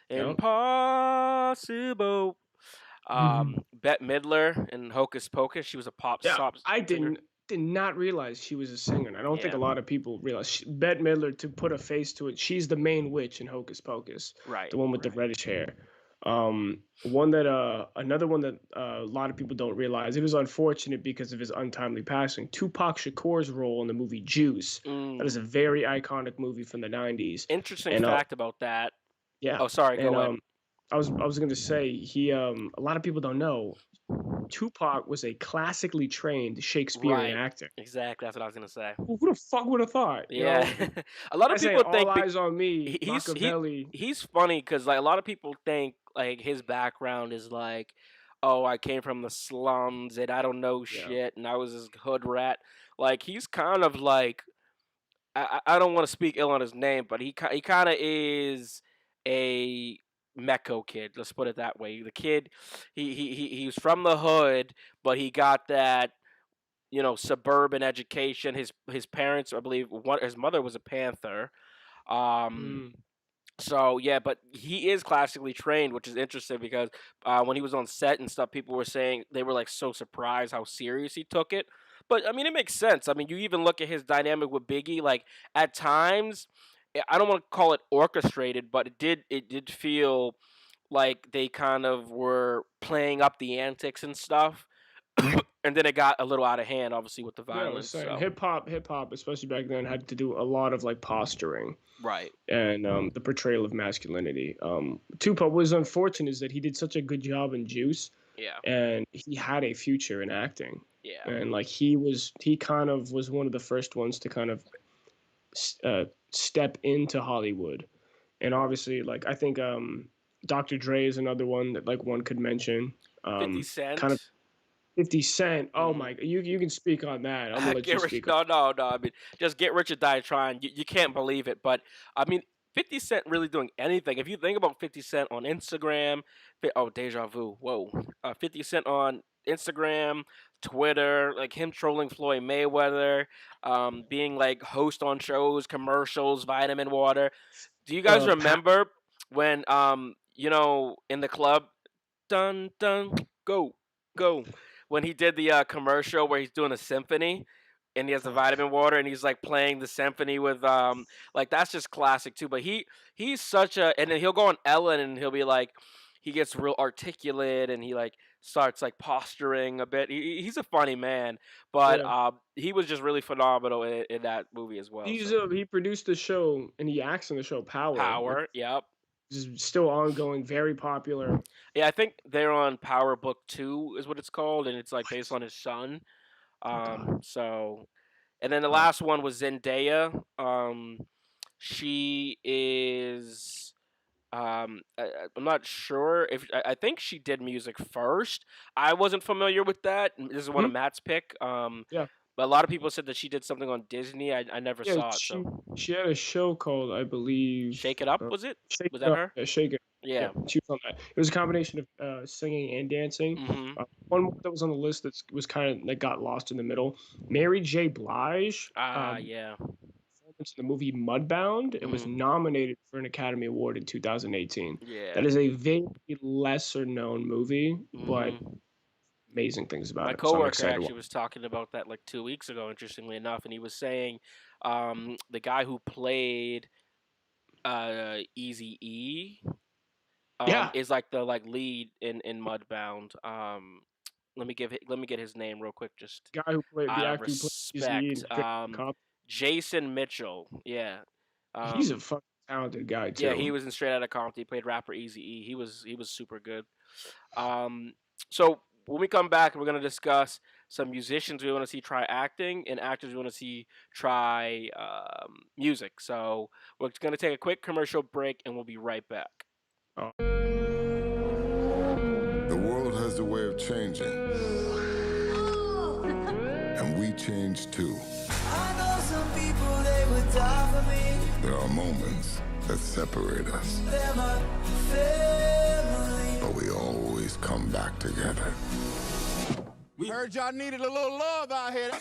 Yep. Impossible. Mhm. Bette Midler in Hocus Pocus. She was a pop Yeah, sop I singer. did not realize she was a singer. And I don't think Yeah, a lot of people realize. Bette Midler, to put a face to it, she's the main witch in Hocus Pocus, right, the one with the right. reddish hair. One that another one that a lot of people don't realize. It was unfortunate because of his untimely passing. Tupac Shakur's role in the movie Juice. That is a very iconic movie from the '90s. Interesting And fact about that. yeah, Oh, sorry, and go ahead. I was gonna say a lot of people don't know Tupac was a classically trained Shakespearean Right, actor. exactly. That's what I was gonna say. Who the fuck would have thought? Yeah, a lot I of say people all think eyes on me, he Machiavelli. he's funny because like a lot of people think like his background is like, oh, I came from the slums and I don't know Yeah, shit and I was this hood rat. Like he's kind of like I don't want to speak ill on his name, but he kind of is a Mecco kid. Let's put it that way. The kid, he's from the hood, but he got that suburban education. His parents, I believe, his mother was a Panther. Um, mm, so yeah, but he is classically trained, which is interesting because when he was on set and stuff, people were saying they were like so surprised how serious he took it. But I mean, it makes sense. I mean, you even look at his dynamic with Biggie. Like at times, I don't want to call it orchestrated, but it did feel like they kind of were playing up the antics and stuff. And then it got a little out of hand, obviously, with the yeah, I was violence. saying So hip hop, especially back then, had to do a lot of like posturing right, and the portrayal of masculinity. Tupac was unfortunate is that he did such a good job in Juice, yeah, and he had a future in acting, yeah, and like he kind of was one of the first ones to kind of step into Hollywood. And obviously, like I think Dr. Dre is another one that like one could mention. 50 Kind of Cent. 50 Cent. Oh Mhm. my, you can speak on that. I'm gonna let you Get rich? speak. No, no, no. I mean, just get rich or die trying. You can't believe it, but I mean, 50 Cent really doing anything. If you think about 50 Cent on Instagram, oh, deja vu. Whoa, 50 Cent on Instagram, Twitter, like him trolling Floyd Mayweather, being like host on shows, commercials, vitamin water. Do you guys Pat. remember when in the club, dun dun, go go, when he did the commercial where he's doing a symphony and he has the Oh, vitamin water and he's like playing the symphony with like that's just classic too. But he's such a, and then he'll go on Ellen and he'll be like, he gets real articulate and he like starts like posturing a bit. He's a funny man, but yeah. he was just really phenomenal in that movie as well. He's So he produced the show and he acts in the show Power, which Power, yep. is still ongoing, very popular. Yeah, I think they're on Power Book 2 is what it's called, and it's like based What? on his son. Oh God. So and then the Oh, last one was Zendaya. She is I'm not sure if I think she did music first. I wasn't familiar with that. This is one of mhm, Matt's pick. yeah, But a lot of people said that she did something on Disney. I never yeah. saw it. So She had a show called, I believe, Shake It Up, uh, was it? Shake Was It that Up. her? Yeah, Shake It. Yeah, Yeah. she was on that. It was a combination of singing and dancing. Mhm. One more that was on the list that was kind of that got lost in the middle. Mary J. Blige. Ah, yeah. Performance in the movie Mudbound. It was Mhm. nominated for an Academy Award in 2018. Yeah. That is a very lesser known movie, but Mhm. amazing things about My it. So I'm coworker excited to watch. actually was talking about that like 2 weeks ago, interestingly enough, and he was saying the guy who played Easy E Yeah, is like the like lead in Mudbound. Let me get his name real quick, just guy who played out the of actor who played Eazy-E respect. in Straight Outta Compton. Jason Mitchell. Yeah. He's a Um, fucking talented guy yeah, he too. was in Straight Outta Compton. He played rapper Easy E. He was super good. Um, so when we come back, we're gonna discuss some musicians we want to see try acting, and actors we want to see try music. So we're going to take a quick commercial break, and we'll be right back. The world has a way of changing, and we change too. I know some people, they would die for me. There are moments that separate us, They're my family. but we always come back together. We heard y'all needed a little love out here.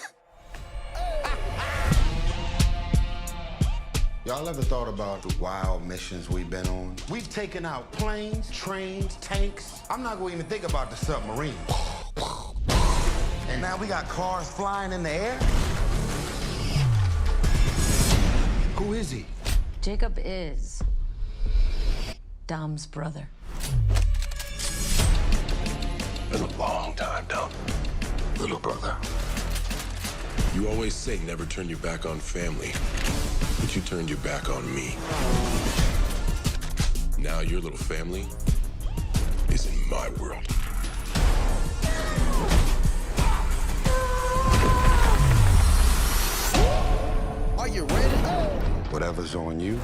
Y'all ever thought about the wild missions we've been on? We've taken out planes, trains, tanks. I'm not gonna even think about the submarine. And now we got cars flying in the air? Who is he? Jacob is Dom's brother. Been a long time, Dom. Little brother. You always say never turn your back on family, but you turned your back on me. Now your little family is in my world. Are you ready? Whatever's on you,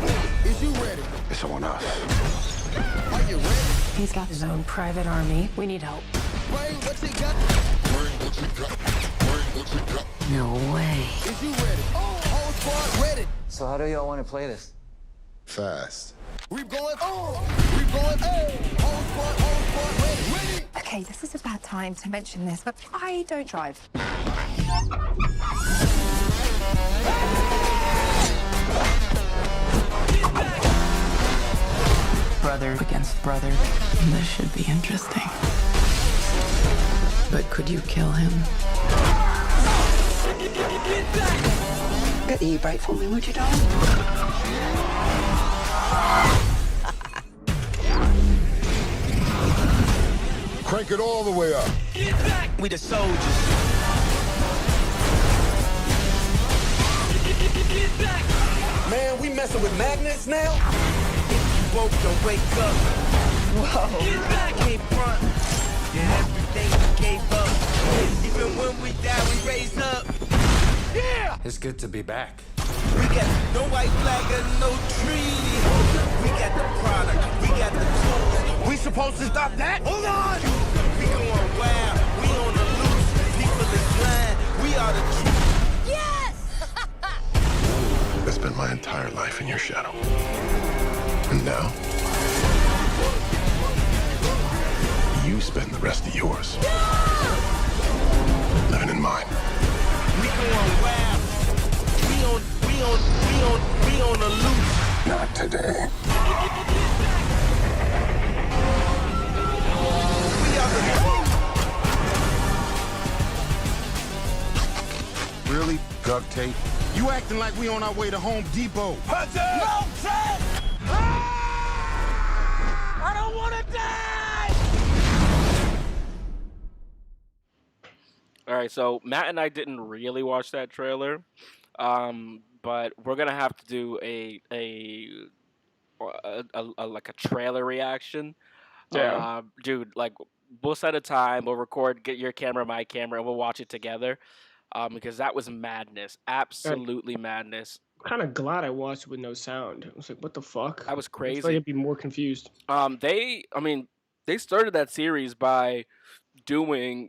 Is you ready? it's on us. Are you ready? He's got his own private army. We need help. Bring what you got. No way. Is you ready? Whole squad ready. So how do y'all want to play this? Fast. We going on. We going on. Whole squad ready. Ready. Okay, this is a bad time to mention this, but I don't drive. Brother against brother. This should be interesting. But could you kill him? Get the e-brake for me, would you, darling? Crank it all the way up. We the soldiers. Man, we messing with magnets now? If you woke, don't wake up. Whoa. Get back. Can't front. Yeah, everything we gave up. Even when we die, we raise up. Yeah! It's good to be back. We got no white flag and no treaty. We got the product. We got the tools. We supposed to stop that? Hold on! We going wild. We on the loose. People is blind. We are the truth. I spent my entire life in your shadow. And now, you spend the rest of yours living in mine. We going wild. We on the loose. Not today. We are the truth. Really? Duct tape? You acting like we on our way to Home Depot. Hunter! No, Ted! I don't want to die! All right, so Matt and I didn't really watch that trailer, but we're gonna have to do a like a trailer reaction. Yeah. Dude, like we'll set a time, we'll record, get your camera, my camera, and we'll watch it together. Because that was madness, absolutely madness. I'm kind of glad I watched it with no sound. I was like, what the fuck? That was I feel like crazy. I'd be more confused. They started that series by doing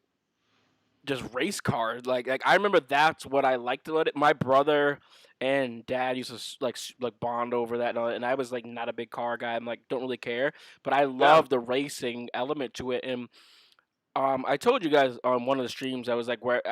just race cars. Like I remember that's what I liked about it. My brother and dad used to like bond over that, and I was like not a big car guy. I'm like don't really care, but I love the racing element to it. And I told you guys on one of the streams, I was like, where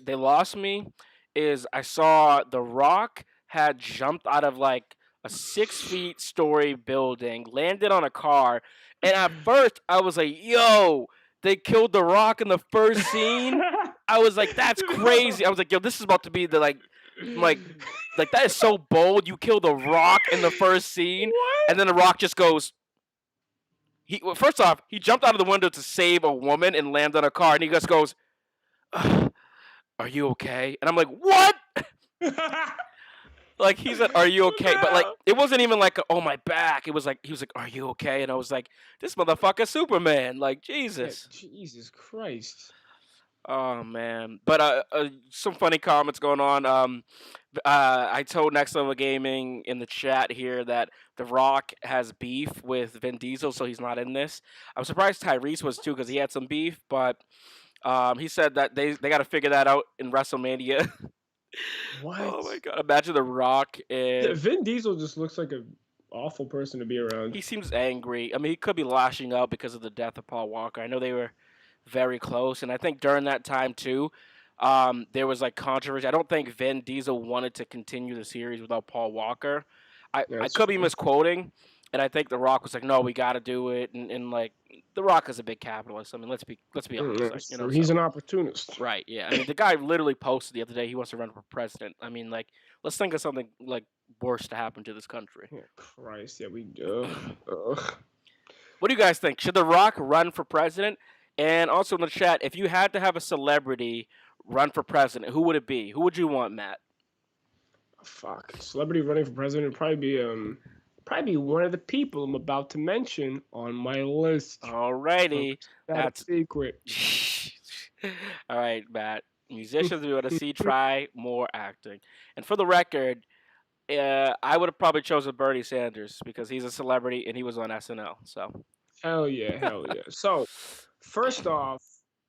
they lost me is I saw The Rock had jumped out of like a 6 feet story building, landed on a car, and at first I was like, yo, they killed The Rock in the first scene. I was like, that's crazy. I was like, yo, this is about to be the like that is so bold. You kill The Rock in the first scene, and then The Rock just goes. First off, he jumped out of the window to save a woman and land on a car, and he just goes, "Are you okay?" And I'm like, "What?" Like he said, "Are you okay?" But like it wasn't even like, "Oh my back." It was like he was like, "Are you okay?" And I was like, "This motherfucker, Superman!" Like Jesus. Yeah, Jesus Christ. Oh man, but some funny comments going on. I told Next Level Gaming in the chat here that The Rock has beef with Vin Diesel, so he's not in this. I'm surprised Tyrese was too because he had some beef, but he said that they got to figure that out in WrestleMania. What? Oh my god! Imagine The Rock Yeah, and Vin Diesel just looks like a awful person to be around. he seems angry. I mean, he could be lashing out because of the death of Paul Walker. I know they were very close, and I think during that time too, there was like controversy. I don't think Vin Diesel wanted to continue the series without Paul Walker. I That's could be true. misquoting, and I think The Rock was like, "No, we got to do it," and like The Rock is a big capitalist. I mean, let's be honest. Like, That's you know, true. He's so- an opportunist. right? Yeah, I mean, the guy literally posted the other day he wants to run for president. I mean, like, let's think of something like worse to happen to this country. Yeah, Christ. Yeah, we. Ugh. What do you guys think? Should The Rock run for president? And also in the chat, if you had to have a celebrity run for president, who would it be? Who would you want, Matt? Fuck. Celebrity running for president would probably be one of the people I'm about to mention on my list. Alrighty. That's That's secret. all right, Matt. Musicians we want to see try more acting. And for the record, I would have probably chosen Bernie Sanders because he's a celebrity and he was on SNL. So Hell yeah, hell yeah. So, first off,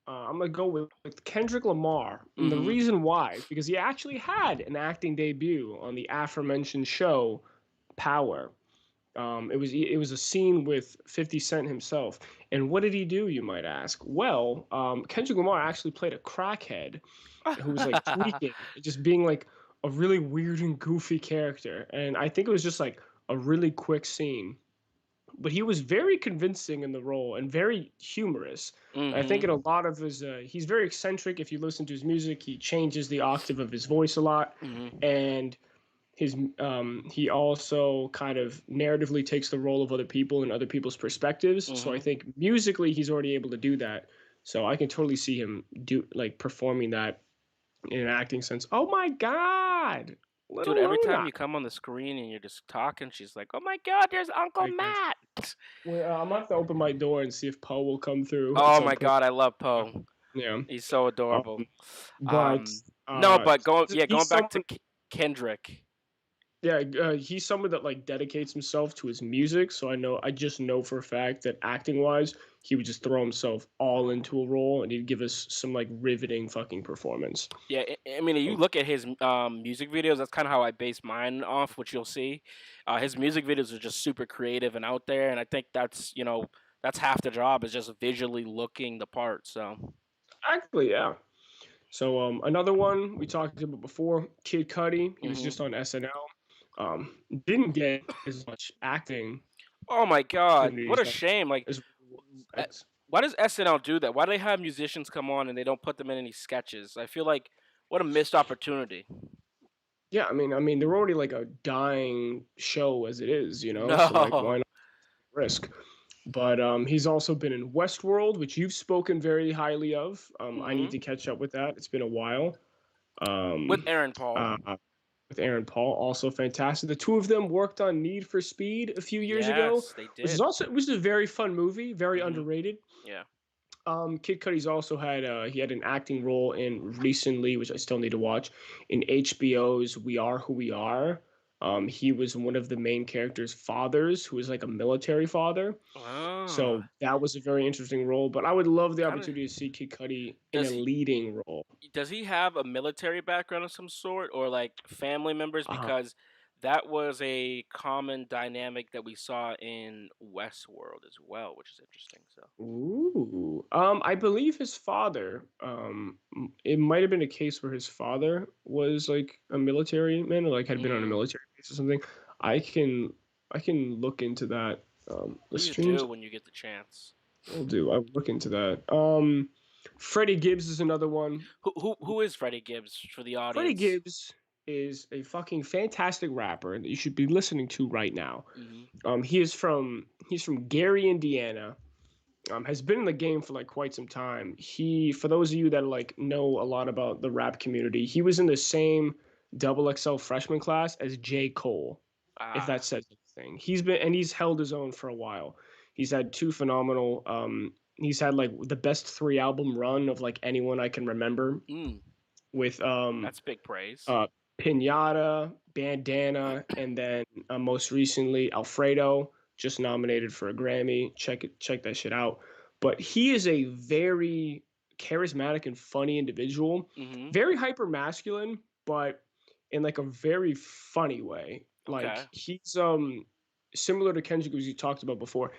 I'm gonna go with Kendrick Lamar. And the Mhm. reason why is because he actually had an acting debut on the aforementioned show, Power. It was a scene with 50 Cent himself. And what did he do, you might ask? Well, Kendrick Lamar actually played a crackhead who was like tweaking, just being like a really weird and goofy character. And I think it was just like a really quick scene. But he was very convincing in the role and very humorous. I think in a lot of his, he's very eccentric. If you listen to his music, he changes the octave of his voice a lot, and he also kind of narratively takes the role of other people and other people's perspectives. So I think musically he's already able to do that. So I can totally see him performing that in an acting sense. Oh my God! Dude, every time you come on the screen and you're just talking, she's like, "Oh my God, there's Uncle Matt." Well, I'm gonna have to open my door and see if Poe will come through. Oh my God, I love Poe. Yeah, he's so adorable. but No, but going he's back to someone- Kendrick. Yeah, he's someone that like dedicates himself to his music. So I just know for a fact that acting wise, he would just throw himself all into a role and he'd give us some like riveting fucking performance. Yeah, I mean, if you look at his music videos, that's kind of how I base mine off, which you'll see. His music videos are just super creative and out there, and I think that's that's half the job is just visually looking the part. So Actually, yeah. So another one we talked about before, Kid Cudi. He was just on SNL. Didn't get as much acting. oh my God, what a opportunities shame! Like, as why does SNL do that? Why do they have musicians come on and they don't put them in any sketches? I feel like what a missed opportunity. Yeah, I mean, they're already like a dying show as it is, you know. No. So like, why not risk? But he's also been in Westworld, which you've spoken very highly of. I need to catch up with that. It's been a while. With Aaron Paul. With Aaron Paul, also fantastic. The two of them worked on Need for Speed a few years ago, Yes, they which is did. it was a very fun movie, very underrated. Yeah. Kid Cudi's also had he had an acting role in recently, which I still need to watch, in HBO's We Are Who We Are. He was one of the main character's fathers, who was like a military father. So that was a very interesting role. But I would love the opportunity to see Kid Cudi in a leading role. Does he have a military background of some sort or like family members? Because that was a common dynamic that we saw in Westworld as well, which is interesting. So Ooh. I believe his father. It might have been a case where his father was like a military man, or like had been on a military base or something. I can look into that. The please streams do when you get the chance. I'll do. I'll look into that. Freddie Gibbs is another one. Who is Freddie Gibbs for the audience? Freddie Gibbs is a fucking fantastic rapper that you should be listening to right now. He's from Gary, Indiana. Has been in the game for like quite some time. For those of you that like know a lot about the rap community, he was in the same XXL freshman class as J. Cole, if that says anything. He's held his own for a while. He's had two phenomenal he's had like the best 3 album run of like anyone I can remember. With That's big praise. Pinata, Bandana, and then most recently Alfredo, just nominated for a Grammy. Check that shit out. But he is a very charismatic and funny individual, very hyper masculine, but in like a very funny way. Like Okay. he's similar to Kendrick, as you talked about before.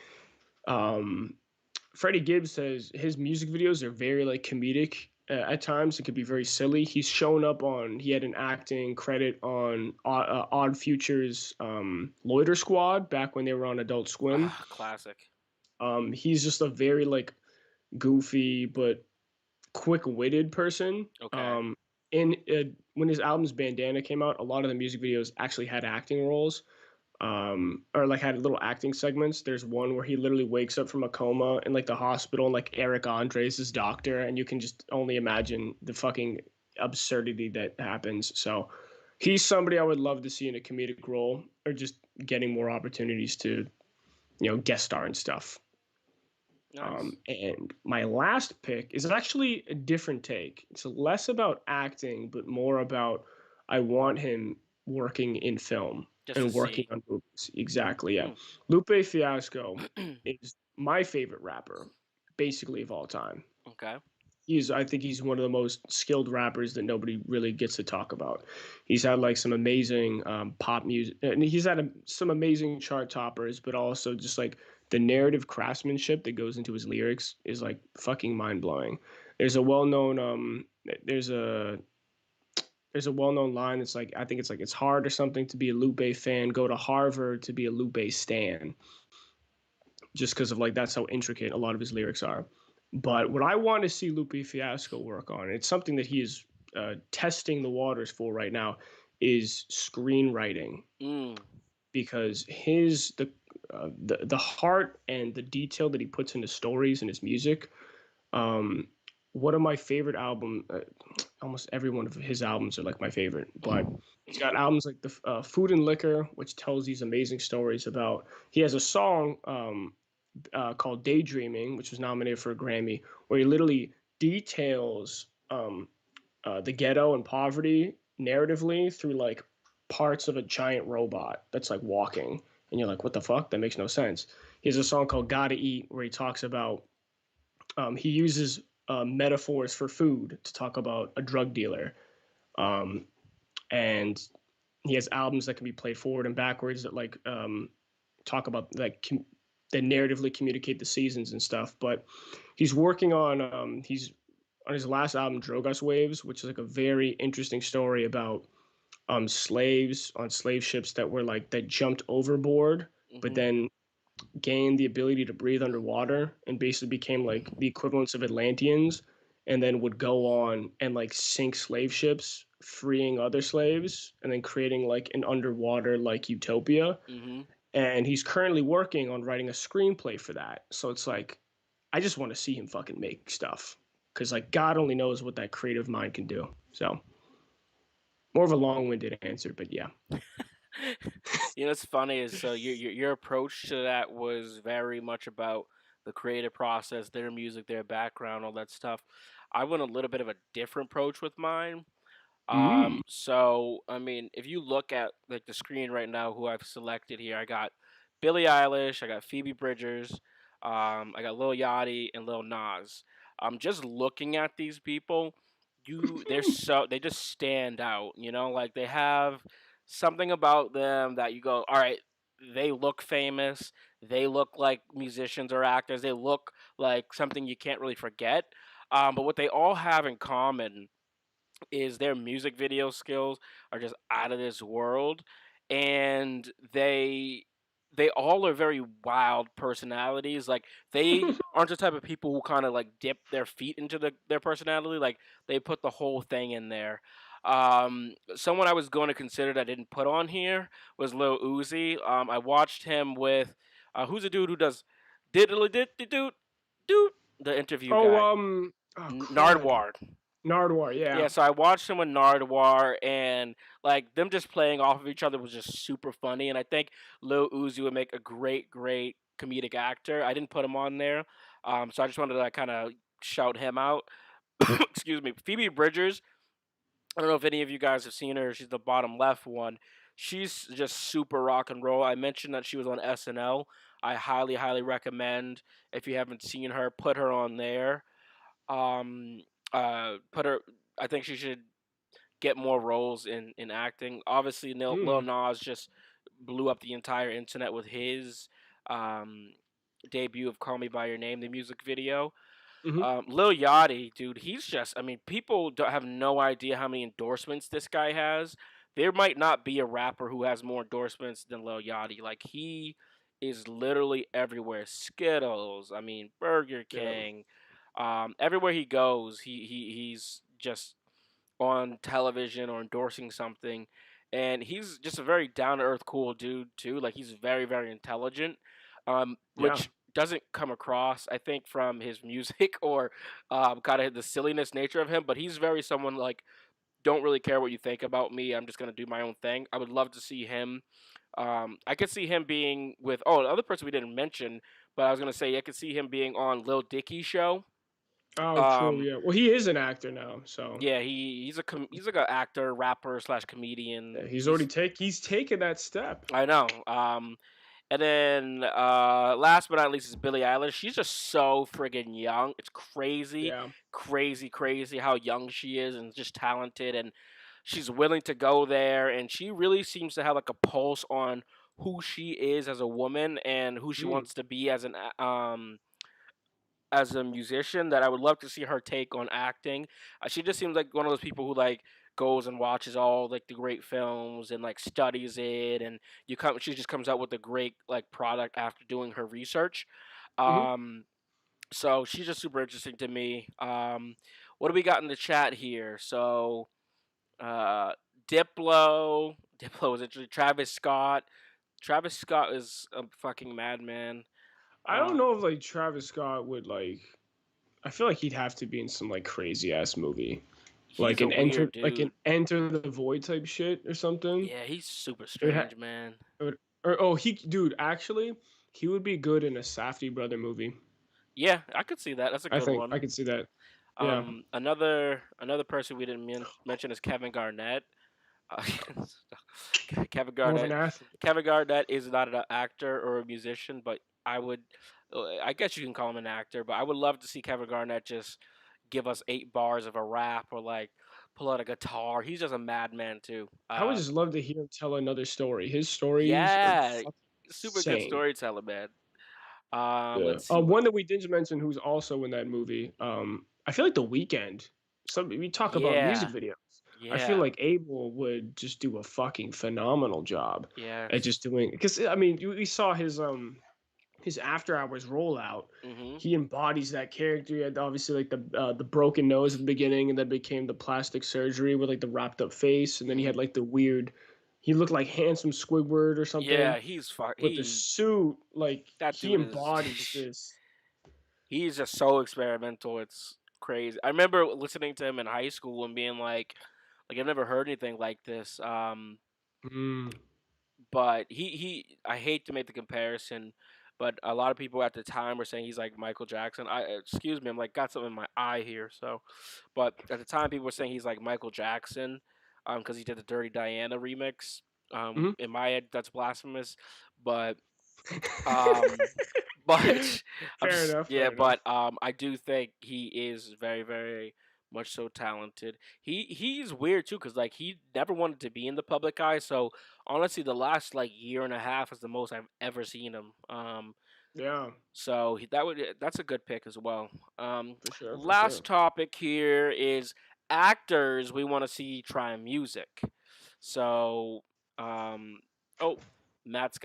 Freddie Gibbs says his music videos are very like comedic. At times, it could be very silly. He's shown up on. He had an acting credit on Odd Future's Loiter Squad back when they were on Adult Swim. Classic. He's just a very like goofy but quick-witted person. Okay. When his album's Bandana came out, a lot of the music videos actually had acting roles. Or like had little acting segments. There's one where he literally wakes up from a coma in like the hospital, and like Eric Andre's his doctor, and you can just only imagine the fucking absurdity that happens. So he's somebody I would love to see in a comedic role, or just getting more opportunities to, guest star and stuff. Nice. And my last pick is actually a different take. It's less about acting, but more about I want him working in film. Just And to working see. on movies. Exactly, yeah. Lupe Fiasco is my favorite rapper, basically of all time. Okay. I think he's one of the most skilled rappers that nobody really gets to talk about. He's had like some amazing pop music, and he's had some amazing chart toppers, but also just like the narrative craftsmanship that goes into his lyrics is like fucking mind blowing. There's a well-known there's a well-known line that's like, I think it's like, it's hard or something to be a Lupe fan, go to Harvard to be a Lupe stan. Just because of like, that's how intricate a lot of his lyrics are. But what I want to see Lupe Fiasco work on, it's something that he is testing the waters for right now, is screenwriting. Because the heart and the detail that he puts into stories and his music, one of my favorite album, almost every one of his albums are like my favorite, but he's got albums like the Food and Liquor, which tells these amazing stories about, he has a song called Daydreaming, which was nominated for a Grammy, where he literally details the ghetto and poverty narratively through like parts of a giant robot that's like walking. And you're like, what the fuck? That makes no sense. He has a song called Gotta Eat, where he talks about, he uses metaphors for food to talk about a drug dealer. And he has albums that can be played forward and backwards that like talk about like that narratively communicate the seasons and stuff. But he's working on he's on his last album, Drogas Waves, which is like a very interesting story about slaves on slave ships that were like, that jumped overboard, but then gained the ability to breathe underwater and basically became like the equivalents of Atlanteans, and then would go on and like sink slave ships, freeing other slaves, and then creating like an underwater like utopia. And he's currently working on writing a screenplay for that. So it's like, I just want to see him fucking make stuff, because like God only knows what that creative mind can do. So more of a long-winded answer, but yeah. You know what's funny is, so your approach to that was very much about the creative process, their music, their background, all that stuff. I went a little bit of a different approach with mine. So I mean, if you look at like the screen right now, who I've selected here, I got Billie Eilish, I got Phoebe Bridgers, I got Lil Yachty and Lil Nas. Just looking at these people, they just stand out. Like they have something about them that you go, all right, they look famous, they look like musicians or actors, they look like something you can't really forget. But what they all have in common is their music video skills are just out of this world, and they all are very wild personalities. Like they aren't the type of people who kind of like dip their feet into their personality. Like they put the whole thing in there. Someone I was going to consider that I didn't put on here was Lil Uzi. I watched him with who's a dude who does diddly doot doot, the interview guy. Nardwuar. Nardwuar, yeah. Yeah, so I watched him with Nardwuar, and like them just playing off of each other was just super funny. And I think Lil Uzi would make a great comedic actor. I didn't put him on there. So I just wanted to like, kind of shout him out. Excuse me. Phoebe Bridgers. I don't know if any of you guys have seen her. She's the bottom left one. She's just super rock and roll. I mentioned that she was on SNL. I highly, highly recommend, if you haven't seen her, put her on there. Um, put her. I think she should get more roles in acting. Obviously, Lil Nas just blew up the entire internet with his um, debut of "Call Me by Your Name," the music video. Lil Yachty, dude, he's just. I mean, people don't have no idea how many endorsements this guy has. There might not be a rapper who has more endorsements than Lil Yachty. Like he is literally everywhere. Skittles, I mean, Burger King. Everywhere he goes, he's just on television or endorsing something, and he's just a very down to earth, cool dude too. Like he's very, very intelligent, which doesn't come across, I think, from his music or kind of the silliness nature of him. But he's very someone like, don't really care what you think about me. I'm just gonna do my own thing. I would love to see him. I could see him being with the other person we didn't mention, but I was gonna say I could see him being on Lil Dicky's show. Oh, true. Yeah. Well, he is an actor now, so. Yeah, he's like an actor, rapper slash comedian. Yeah, he's taken that step. I know. And then last but not least is Billie Eilish. She's just so friggin' young. It's crazy, crazy how young she is and just talented, and she's willing to go there. And she really seems to have like a pulse on who she is as a woman and who she wants to be as a musician, that I would love to see her take on acting. She just seems like one of those people who like goes and watches all like the great films and like studies it, and she just comes out with a great like product after doing her research. So she's just super interesting to me. What do we got in the chat here? So Diplo is interesting. Travis Scott is a fucking madman. I don't know if like Travis Scott would like. I feel like he'd have to be in some like crazy ass movie, like an Enter the Void type shit or something. Yeah, he's super strange, man. Actually, he would be good in a Safdie brother movie. Yeah, I could see that. That's a good one. I could see that. Yeah. Another person we didn't mention is Kevin Garnett. Kevin Garnett is not an actor or a musician, but I guess you can call him an actor, but I would love to see Kevin Garnett just give us 8 bars of a rap or like pull out a guitar. He's just a madman too. I would just love to hear him tell another story. His stories are super insane. Good storyteller, man. One that we didn't mention who's also in that movie. I feel like The Weeknd. We talk about music videos. Yeah. I feel like Abel would just do a fucking phenomenal job at just doing, because I mean we saw his After Hours rollout. He embodies that character. He had obviously like the broken nose at the beginning, and then became the plastic surgery with like the wrapped up face, and then he had like the weird. He looked like handsome Squidward or something. Yeah, he's with the suit. Like he embodies this. He's just so experimental. It's crazy. I remember listening to him in high school and being like I've never heard anything like this. But I hate to make the comparison, but a lot of people at the time were saying he's like Michael Jackson. Excuse me, I'm like got something in my eye here. So, but at the time people were saying he's like Michael Jackson, because he did the Dirty Diana remix. In my head, that's blasphemous, but fair enough. But I do think he is very, very much so talented. He's weird too, because like he never wanted to be in the public eye. So honestly, the last like year and a half is the most I've ever seen him. So that's a good pick as well. Last topic here is actors we want to see try music. So Matt's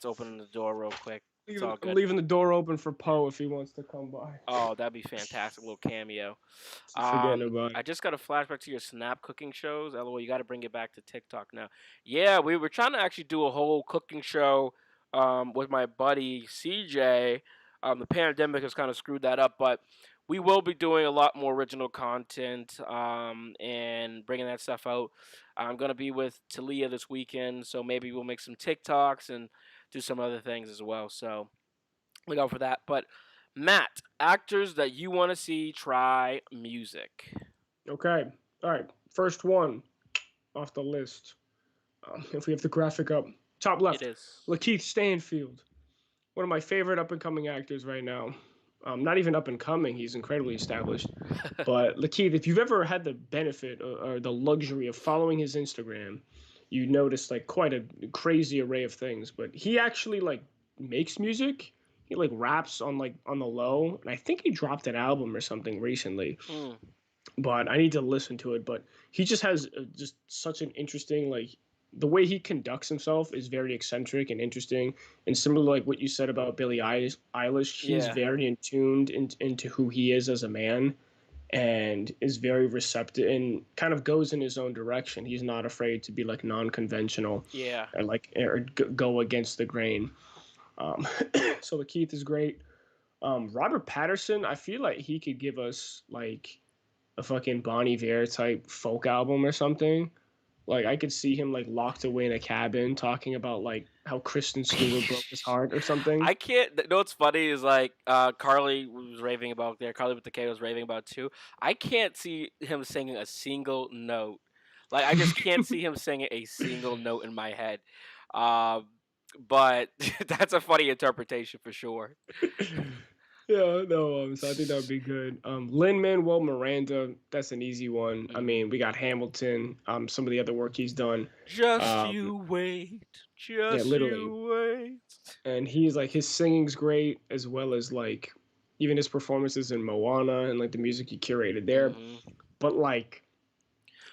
opening the door real quick. I'm leaving the door open for Poe if he wants to come by. Oh, that'd be fantastic. Little cameo. Forgetting about it. I just got a flashback to your Snap cooking shows. LOL, you got to bring it back to TikTok now. Yeah, we were trying to actually do a whole cooking show with my buddy CJ. The pandemic has kind of screwed that up, but we will be doing a lot more original content and bringing that stuff out. I'm going to be with Talia this weekend, so maybe we'll make some TikToks and do some other things as well. So look out for that. But Matt, actors that you want to see try music. Okay. All right. First one off the list. If we have the graphic up, top left. It is. Lakeith Stanfield, one of my favorite up and coming actors right now. Not even up and coming; he's incredibly established. But Lakeith, if you've ever had the benefit or the luxury of following his Instagram, you notice like quite a crazy array of things. But he actually like makes music. He like raps on the low, and I think he dropped an album or something recently. But I need to listen to it. But he just has just such an interesting the way he conducts himself is very eccentric and interesting. And similar to like what you said about Billie Eilish, he's very in tuned into who he is as a man, and is very receptive and kind of goes in his own direction. He's not afraid to be like non-conventional. Yeah. Or go against the grain. So Lakeith is great. Robert Patterson, I feel like he could give us like a fucking Bon Iver type folk album or something. Like I could see him like locked away in a cabin talking about like how Kristen Stewart broke his heart or something. I can't. You know what's funny is like Carly was raving about there. Carly with the K was raving about too. I can't see him singing a single note. Like I just can't see him singing a single note in my head. But that's a funny interpretation for sure. Yeah, no, so I think that would be good. Lin-Manuel Miranda, that's an easy one. I mean, we got Hamilton, some of the other work he's done. Just you wait. Just you wait. And he's like, his singing's great, as well as like, even his performances in Moana and like the music he curated there. But like,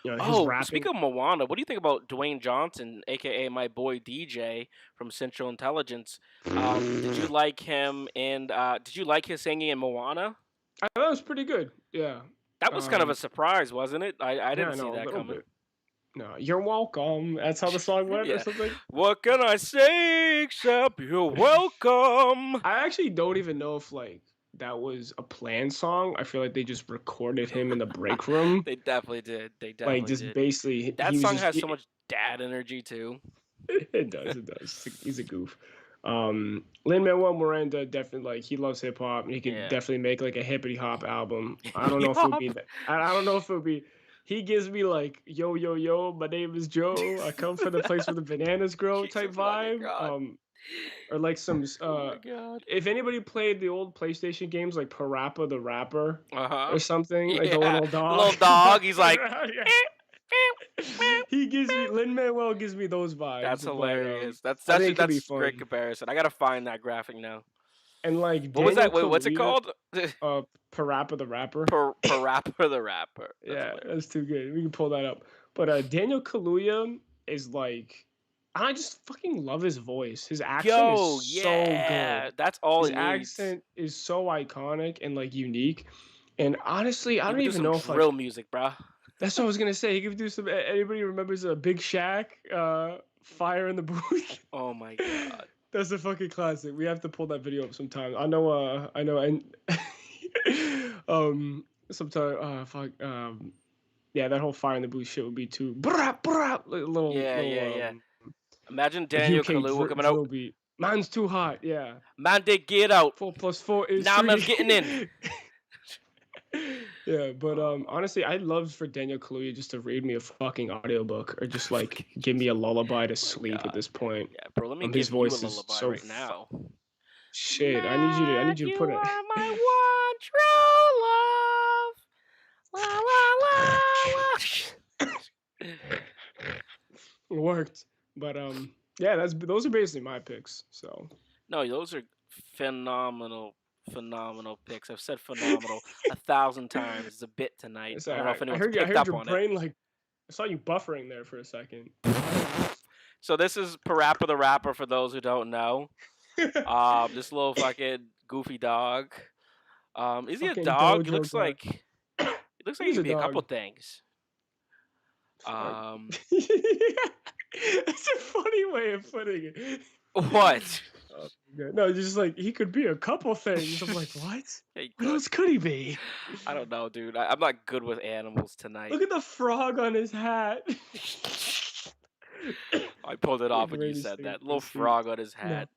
you know, his rapping. Speaking of Moana, what do you think about Dwayne Johnson, aka my boy DJ from Central Intelligence? Did you like him and did you like his singing in Moana? I thought it was pretty good. Yeah. That was kind of a surprise, wasn't it? I didn't see that coming. Bit. No, you're welcome. That's how the song went or something. What can I say except you're welcome? I actually don't even know if like that was a planned song. I feel like they just recorded him in the break room. They definitely did. Basically. That song has so much dad energy too. It does. He's a goof. Lin-Manuel Miranda definitely like he loves hip hop and he could definitely make like a hippity hop album. I don't know if it would be I don't know if it would be. He gives me like yo yo yo. My name is Joe. I come from the place where the bananas grow type vibe. Or like some if anybody played the old PlayStation games like Parappa the Rapper or something, like the little dog. He's like he gives me Lin-Manuel gives me those vibes. That's hilarious. That's a great comparison. I gotta find that graphic now. And like what was that? Wait, what's it called? Parappa the Rapper. Parappa the Rapper. That's too good. We can pull that up. But Daniel Kaluuya is like. I just fucking love his voice. His accent is so good. That's all his accent is so iconic and like unique. And honestly, I don't even know if real music, bro. That's what I was gonna say. He could do some. Anybody remembers Big Shaq, Fire in the Booth? Oh my god, that's a fucking classic. We have to pull that video up sometime. I know, and sometime. Yeah, that whole Fire in the Booth shit would be too. Little. Imagine Daniel Kaluuya coming out. Man's too hot, yeah. Man, they get out. 4 + 4 is now 3. I'm getting in. Yeah, but honestly, I'd love for Daniel Kaluuya just to read me a fucking audiobook or just like give me a lullaby to sleep at this point. Yeah, bro, let me give you a lullaby right now. Shit, I need you to put it. You are my one true love. La la la. It worked. But yeah, those are basically my picks. So no, those are phenomenal picks. I've said phenomenal 1,000 times. It's a bit tonight. I don't know if anyone's picked up on it. Like I saw you buffering there for a second. So this is Parappa the Rapper for those who don't know. This little fucking goofy dog. Is he a dog? He looks like he could be a couple things. That's a funny way of putting it. What? No, just like he could be a couple things. I'm like, what? What else could he be? I don't know, dude. I'm not good with animals tonight. Look at the frog on his hat. I pulled it off when you said that. Little frog on his hat.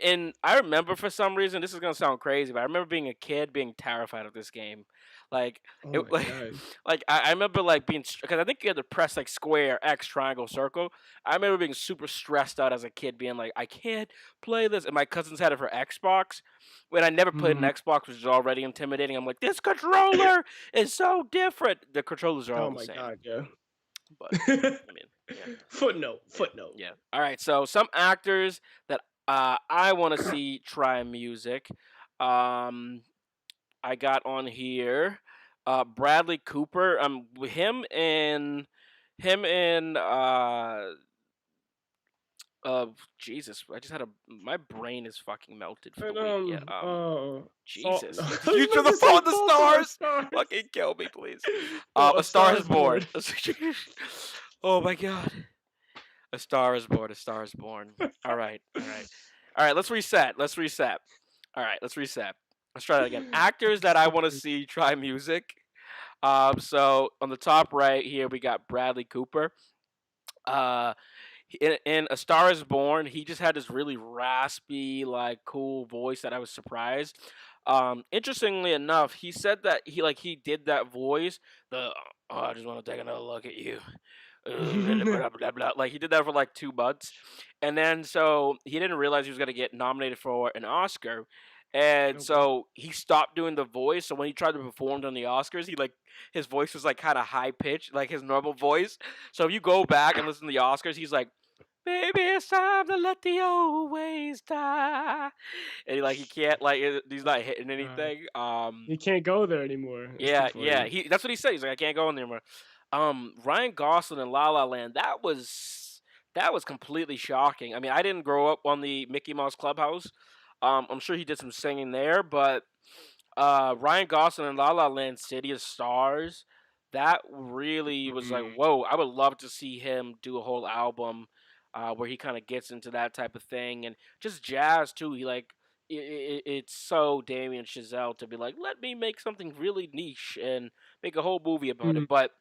And I remember for some reason, this is gonna sound crazy, but I remember being a kid being terrified of this game. Like Oh it, my like, god. like I remember like being because I think you had to press like square, X, triangle, circle. I remember being super stressed out as a kid, being like, I can't play this. And my cousins had it for Xbox. When I never played an Mhm. Xbox, which is already intimidating. I'm like, this controller is so different. The controllers are Oh all the my same, god, yeah. but I mean, yeah. Footnote. Yeah, Footnote. yeah. All right. So some actors that I want to see try music. Um, I got on here, Bradley Cooper. Him and Jesus. I just had my brain is fucking melted for the And week. Yeah. Fault. Jesus. No, I The was future, about the to say fault of the Fault in Our stars. Stars. Fucking kill me, please. No, A Star is Born. Oh my God. A Star is Born. A Star is Born. All right. All right. All right. Let's reset. All right. Let's reset. Let's try that again. Actors that I want to see try music. So on the top right here, we got Bradley Cooper. In A Star Is Born, he just had this really raspy, like cool voice that I was surprised. Interestingly enough, he said that he did that voice. I just want to take another look at you. Blah, blah, blah. Like he did that for like 2 months, and then so he didn't realize he was gonna get nominated for an Oscar, and Okay. so he stopped doing the voice. So when he tried to perform on the Oscars, his voice was like kind of high pitched, like his normal voice. So if you go back and listen to the Oscars, he's like, "Baby, it's time to let the old ways die," and he can't he's not hitting anything. You can't go there anymore. That's Yeah, too yeah. funny. That's what he said. He's like, I can't go in there anymore. Ryan Gosling in La La Land. That was completely shocking. I mean, I didn't grow up on the Mickey Mouse Clubhouse. I'm sure he did some singing there, but Ryan Gosling in La La Land, City of Stars. That really was like, Mhm. whoa! I would love to see him do a whole album where he kind of gets into that type of thing and just jazz too. It's so Damien Chazelle to be like, let me make something really niche and make a whole movie about it. Mhm. But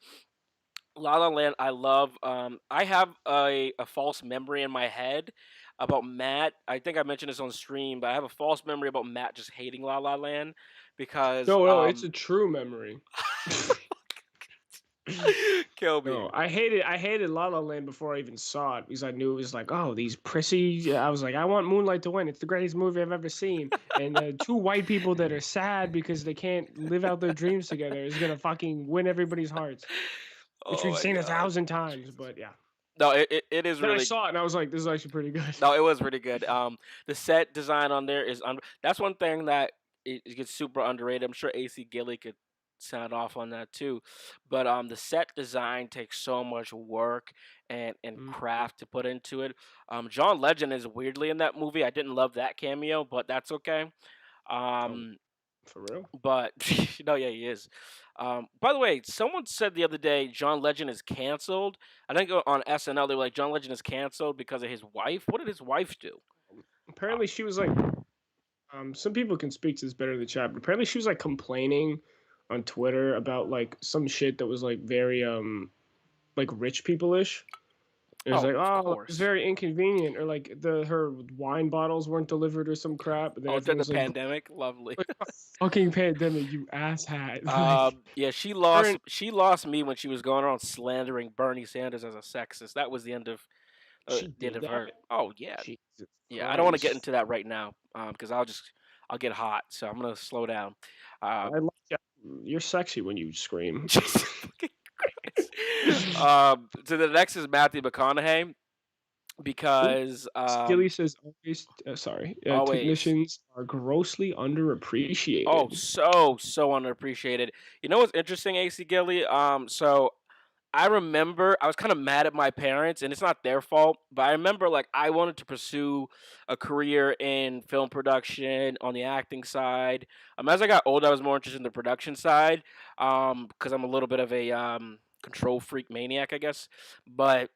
La La Land, I love. I have a false memory in my head about Matt. I think I mentioned this on stream, but I have a false memory about Matt just hating La La Land because No, it's a true memory. kill me. No, I hated La La Land before I even saw it because I knew it was like, oh, these prissy. I was like, I want Moonlight to win. It's the greatest movie I've ever seen. And two white people that are sad because they can't live out their dreams together is gonna fucking win everybody's hearts, which Oh we've my seen God. 1,000 times. But yeah, No, it is then I really. saw it and I was like, this is actually pretty good. No, it was pretty good. The set design on there is that's one thing that it gets super underrated. I'm sure AC Gilly could sound off on that too, but the set design takes so much work and Mhm. craft to put into it. John Legend is weirdly in that movie. I didn't love that cameo, but that's okay. Oh, Um, for real? but no, yeah, he is. By the way, someone said the other day John Legend is canceled. I think on SNL they were like John Legend is canceled because of his wife. What did his wife do? Apparently, she was like, some people can speak to this better in the chat, but apparently she was like complaining on Twitter about like some shit that was like very like rich people-ish. It was Oh, like, of oh, it's course. very inconvenient, or like her wine bottles weren't delivered or some crap. And then Oh, during the everyone was like, pandemic, lovely. fucking pandemic, you asshat. Like, Yeah, she Aaron- lost me when she was going around slandering Bernie Sanders as a sexist. That was the end of She the end did of her. that? Oh yeah, Jesus yeah. I don't want to get Christ. into that right now, because I'll get hot. So I'm gonna slow down. I like that. You're sexy when you scream. Jesus fucking Christ. So the next is Matthew McConaughey because Skilly says always, always. technicians are grossly underappreciated. Oh, so underappreciated. You know what's interesting, AC Gilly? So I remember I was kind of mad at my parents, and it's not their fault, but I remember like I wanted to pursue a career in film production on the acting side. As I got older, I was more interested in the production side, because I'm a little bit of a control freak maniac, I guess. But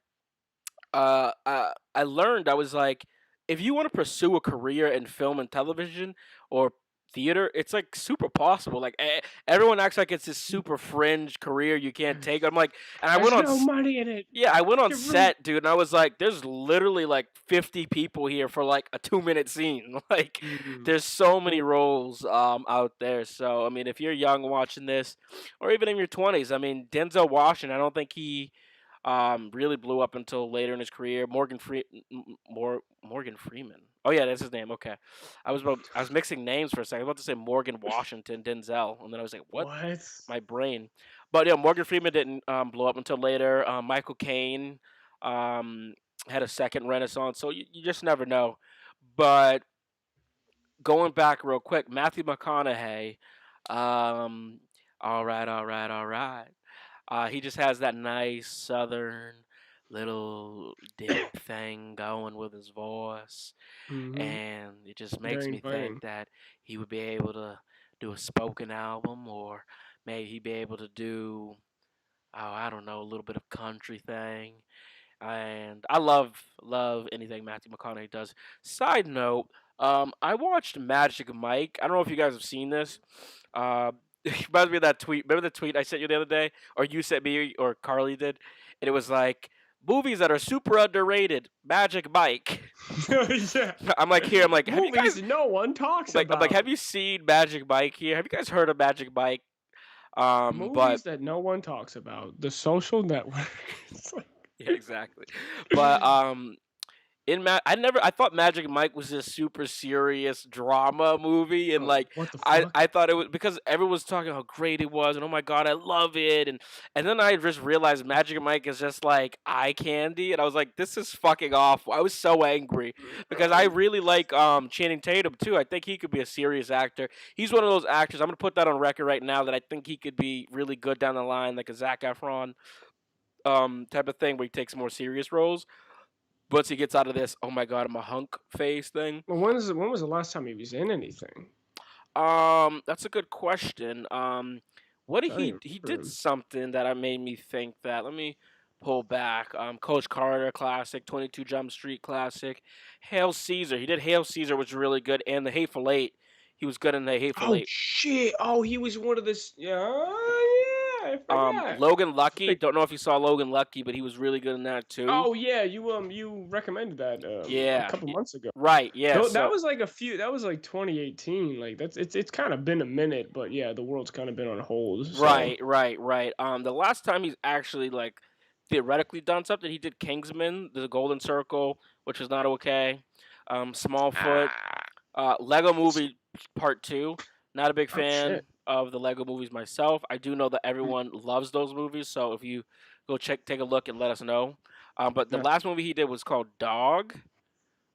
I learned I was like, if you want to pursue a career in film and television or theater, it's like super possible. Like everyone acts like it's this super fringe career you can't take. I'm like, and I There's went on. no money in it. Yeah, I went on You're set, dude, and I was like, there's literally like 50 people here for like a 2-minute scene. Like, there's so many roles out there. So, I mean, if you're young watching this, or even in your 20s, I mean, Denzel Washington, I don't think he really blew up until later in his career. Morgan Freeman. Oh yeah, that's his name. Okay, I was mixing names for a second. I was about to say Morgan Washington, Denzel, and then I was like, what? My brain. But yeah, Morgan Freeman didn't blow up until later. Michael Caine had a second renaissance, so you just never know. But going back real quick, Matthew McConaughey. All right. He just has that nice southern little deep thing going with his voice, and it just makes me think that he would be able to do a spoken album, or maybe he'd be able to do, I don't know, a little bit of country thing. And I love anything Matthew McConaughey does. Side note, I watched Magic Mike. I don't know if you guys have seen this. It reminds me of that tweet. Remember the tweet I sent you the other day, or you sent me, or Carly did, and it was like, movies that are super underrated. Magic Mike. Yeah. I'm like, here. I'm like, have movies you guys? No one talks Like, about. I'm like, have you seen Magic Mike here? Have you guys heard of Magic Mike? Movies that no one talks about. The Social Network. Yeah, exactly. But I thought Magic Mike was this super serious drama movie, and like what the fuck? I thought it was because everyone was talking how great it was, and oh my god, I love it, and then I just realized Magic Mike is just like eye candy, and I was like, this is fucking awful. I was so angry because I really like Channing Tatum too. I think he could be a serious actor. He's one of those actors. I'm gonna put that on record right now that I think he could be really good down the line, like a Zac Efron type of thing, where he takes more serious roles. Once he gets out of this, oh my god, I'm a hunk face thing. Well, when was the last time he was in anything? That's a good question. What did he did remember. something that made me think that. Let me pull back. Coach Carter classic, 22 Jump Street classic, Hail Caesar. He did Hail Caesar, which was really good, and The Hateful Eight. He was good in The Hateful Eight. Shit! Oh, he was one of this. Yeah, I forgot. Logan Lucky. Don't know if you saw Logan Lucky, but he was really good in that too. Oh yeah, you recommended that. A couple months ago. Right. Yeah. That was like That was like 2018. Like it's kind of been a minute, but yeah, the world's kind of been on hold. So. Right. The last time he's actually like theoretically done something, he did Kingsman, The Golden Circle, which was not okay. Smallfoot, Lego Movie Part 2. Not a big fan of the Lego movies myself. I do know that everyone loves those movies, so if you go take a look and let us know. But the last movie he did was called Dog.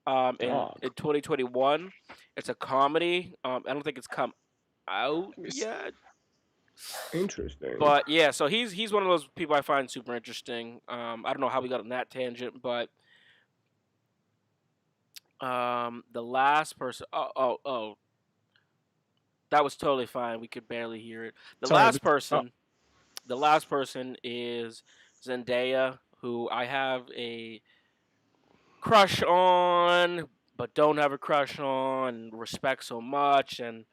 In 2021. It's a comedy. I don't think it's come out yet. Interesting. But yeah, so he's one of those people I find super interesting. I don't know how we got on that tangent, but the last person. Oh. That was totally fine. We could barely hear it. The last person is Zendaya, who I have a crush on, but don't have a crush on, and respect so much. And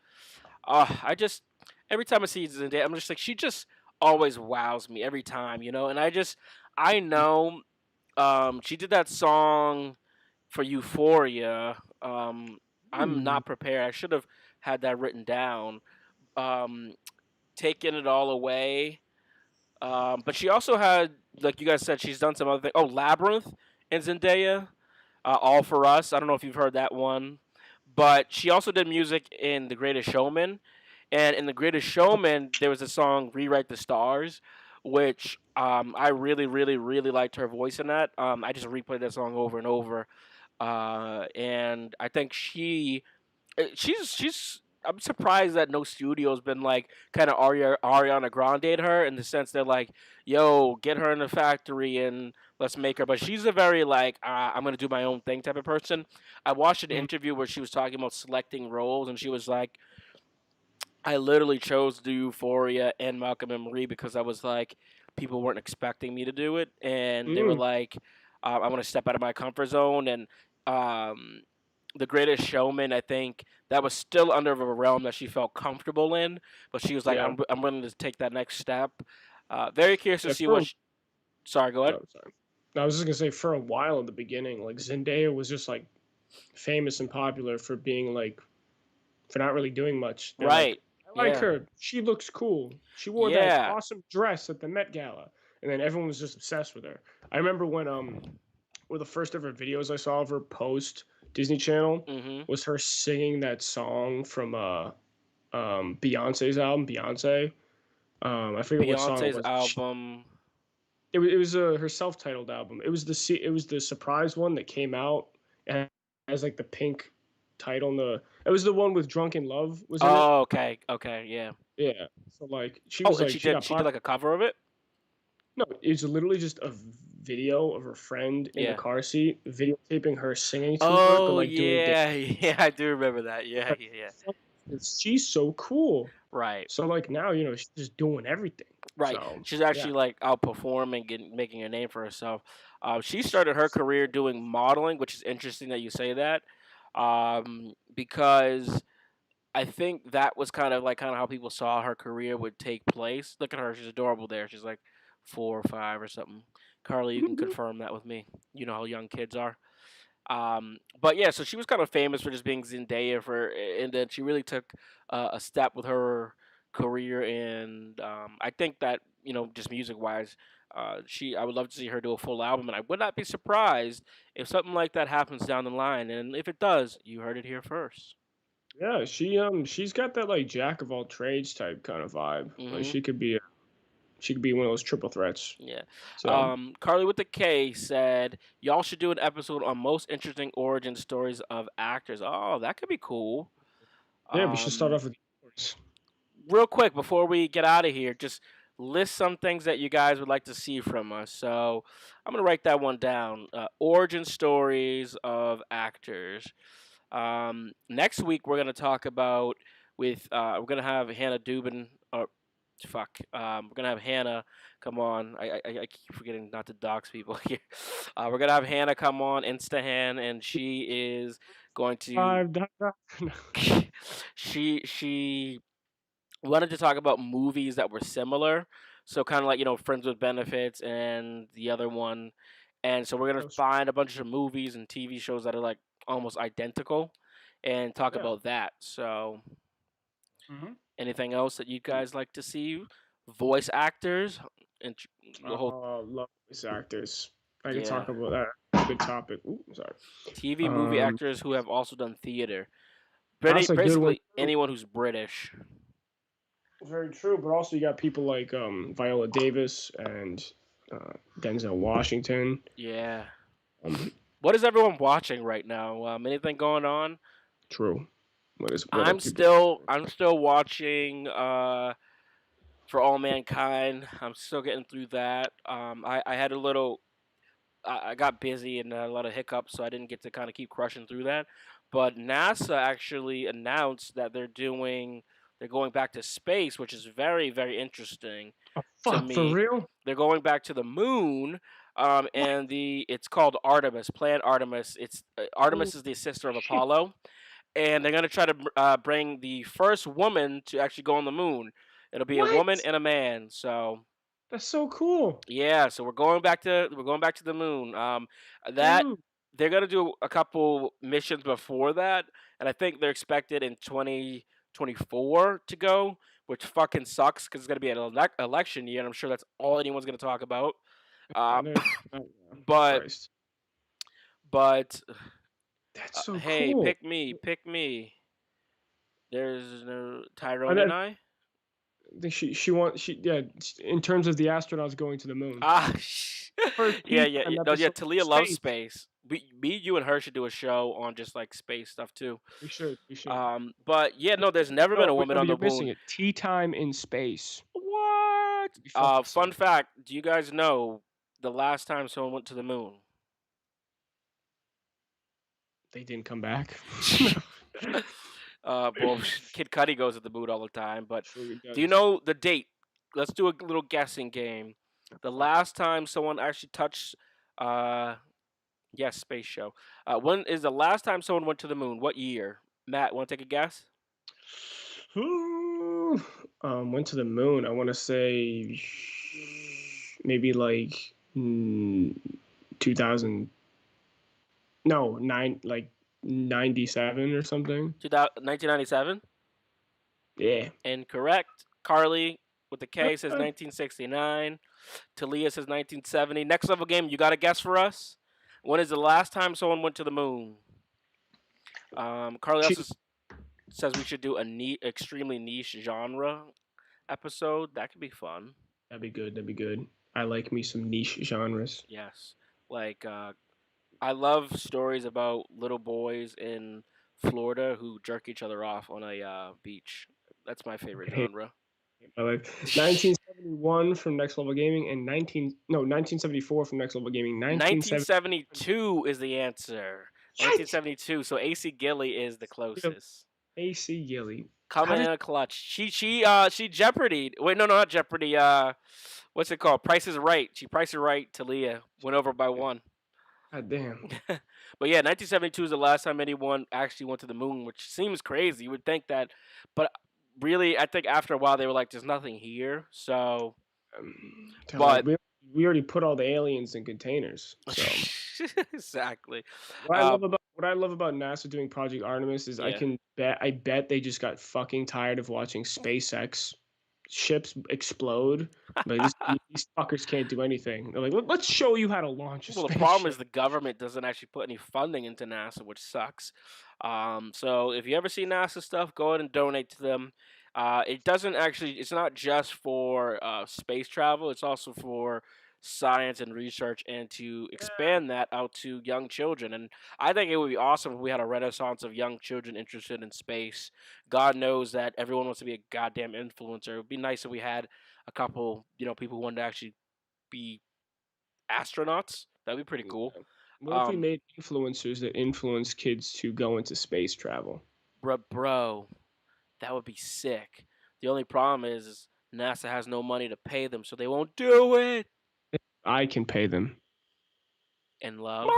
every time I see Zendaya, I'm just like, she just always wows me every time, you know. And I know, she did that song for Euphoria. I'm not prepared. I should have had that written down. Taking It All Away. But she also had, like you guys said, she's done some other things. Oh, Labyrinth and Zendaya. All For Us. I don't know if you've heard that one. But she also did music in The Greatest Showman. And in The Greatest Showman, there was a song, Rewrite the Stars, which I really, really, really liked her voice in that. I just replayed that song over and over. And I think she's I'm surprised that no studio's been like kind of Ariana Grande her, in the sense that like, yo, get her in the factory and let's make her. But she's a very like, I'm gonna do my own thing type of person. I watched an interview where she was talking about selecting roles, and she was like, I literally chose to do Euphoria and Malcolm and Marie because I was like, people weren't expecting me to do it, and they were like, I want to step out of my comfort zone. And The Greatest Showman, I think that was still under a realm that she felt comfortable in, but she was like, Yeah. I'm willing to take that next step. Very curious to Yeah, see for- what. Sorry, go ahead. Oh, sorry. I was just gonna say for a while in the beginning, like Zendaya was just like famous and popular for being like for not really doing much. They're like, Right. I like Yeah. her. She looks cool. She wore Yeah. that awesome dress at the Met Gala, and then everyone was just obsessed with her. I remember when one of the first ever videos I saw of her post Disney Channel hmm was her singing that song from Beyonce's album, Beyonce. I forget what song it Beyonce's was. album. It was her self-titled album. It was the surprise one that came out and has like the pink title. It was the one with Drunken Love. Was in it? Oh, okay, yeah. Yeah. So like she Oh, was and like she got did like a cover of it. No, it's literally just a video of her friend in Yeah. the car seat videotaping her singing to her, but Oh like doing yeah, yeah, I do remember that. Yeah. she's so cool. Right. So like now, she's just doing everything. Right. So, She's actually like outperforming and making a name for herself. She started her career doing modeling, which is interesting that you say that, because I think that was kind of how people saw her career would take place. Look at her; she's adorable there. She's like 4 or 5 or something. Carly, you can confirm that with me. You know how young kids are. But yeah, so she was kind of famous for just being Zendaya and then she really took a step with her career, and I think that just music wise, I would love to see her do a full album, and I would not be surprised if something like that happens down the line, and if it does, you heard it here first. yeah, she's got that like jack of all trades type kind of vibe. Like Mhm. she could be one of those triple threats. Yeah. So Carly with the K said, y'all should do an episode on most interesting origin stories of actors. Oh, that could be cool. yeah, we should start Um, off with Real quick before we get out of here, just list some things that you guys would like to see from us. So I'm gonna write that one down. Origin stories of actors. Next week we're gonna talk about we're gonna have Hannah Dubin. We're gonna have Hannah come on. I keep forgetting not to dox people here. We're gonna have Hannah come on, Instahan, and she is going to. She wanted to talk about movies that were similar, so kind of like Friends with Benefits and the other one, and so we're gonna find a bunch of movies and TV shows that are like almost identical, and talk Yeah. about that. So, anything else that you Mm-hmm. guys like to see? Voice actors and the whole love voice actors. I can Yeah. talk about that. Good topic. Ooh, sorry. TV movie actors who have also done theater. That's a good one, Basically, too. anyone who's British. Very true, but also you got people like Viola Davis and Denzel Washington. Yeah. Um, What is everyone watching right now? Anything going on? True. What are I'm people- still watching For All Mankind. I'm still getting through that. I had a little I got busy and a lot of hiccups, so I didn't get to kind of keep crushing through that. But NASA actually announced that they're going back to space, which is very, very interesting to Fuck, me. for real? They're going back to the moon, and it's called Artemis, Plan Artemis. Artemis is the sister of Apollo, and they're gonna try to bring the first woman to actually go on the moon. It'll be a woman What? and a man. So That's so cool. yeah, so we're going back to the moon. That Dude. they're gonna do a couple missions before that, and I think they're expected in 2024 to go, which fucking sucks because it's gonna be an election year, and I'm sure that's all anyone's gonna talk about. But Christ. but That's so hey, cool. pick me. There's no Tyrone know- and I. I think yeah, in terms of the astronauts going to the moon. Yeah. Talia loves space. space. Me, you, and her should do a show on just like space stuff too. We should. But yeah, no, there's never been a woman on the you're missing moon. it. Tea time in space. What? You fucking Fun fact: do you guys know the last time someone went to the moon? They didn't come back. Well, Kid Cudi goes to the moon all the time, but Sure he do you does. know the date? Let's do a little guessing game. The last time someone actually touched Yes, space show. When is the last time someone went to the moon? What year? Matt, want to take a guess? Went to the moon. I want to say maybe like 2000. No, 97 or something. 1997? Yeah. Incorrect. Carly with the K says 1969. Talia says 1970. Next level game, you got a guess for us? When is the last time someone went to the moon? Carly also says we should do a extremely niche genre episode. That could be fun. That'd be good. That'd be good. I like me some niche genres. Yes. Like, I love stories about little boys in Florida who jerk each other off on a beach. That's my favorite genre. I like 1971 from Next Level Gaming and 1974 from Next Level Gaming. 1972 is the answer. 1972. So AC Gilly is the closest. AC Gilly coming in a clutch. She Jeopardy. Wait, no, not Jeopardy. What's it called? Price is Right. She Price is Right. Talia went over by 1. God damn. But yeah, 1972 is the last time anyone actually went to the moon, which seems crazy. You would think that, but really, I think after a while they were like, "There's nothing here." So, but we already put all the aliens in containers. So. Exactly. What I love about NASA doing Project Artemis is I bet they just got fucking tired of watching SpaceX ships explode. Like these fuckers can't do anything. They're like, let's show you how to launch a Well, the spaceship. problem is the government doesn't actually put any funding into NASA, which sucks. So if you ever see NASA stuff, go ahead and donate to them. It doesn't actually. It's not just for space travel. It's also for science and research, and to expand that out to young children. And I think it would be awesome if we had a renaissance of young children interested in space. God knows that everyone wants to be a goddamn influencer. It would be nice if we had a couple, people who wanted to actually be astronauts. That'd be pretty cool. What if we made influencers that influence kids to go into space travel? Bro, that would be sick. The only problem is NASA has no money to pay them, so they won't do it. I can pay them. And love.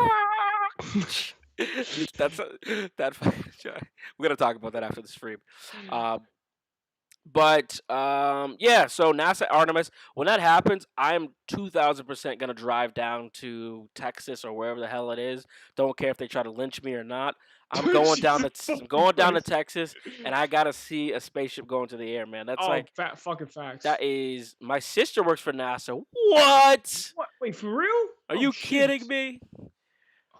That's we're gonna talk about that after the stream. But yeah, so NASA Artemis. When that happens, I'm 2,000% gonna drive down to Texas or wherever the hell it is. Don't care if they try to lynch me or not. I'm going down to Texas, and I gotta see a spaceship going to the air, man. That's fucking facts. That is. My sister works for NASA. What? Wait, for real? Are you kidding me? Oh,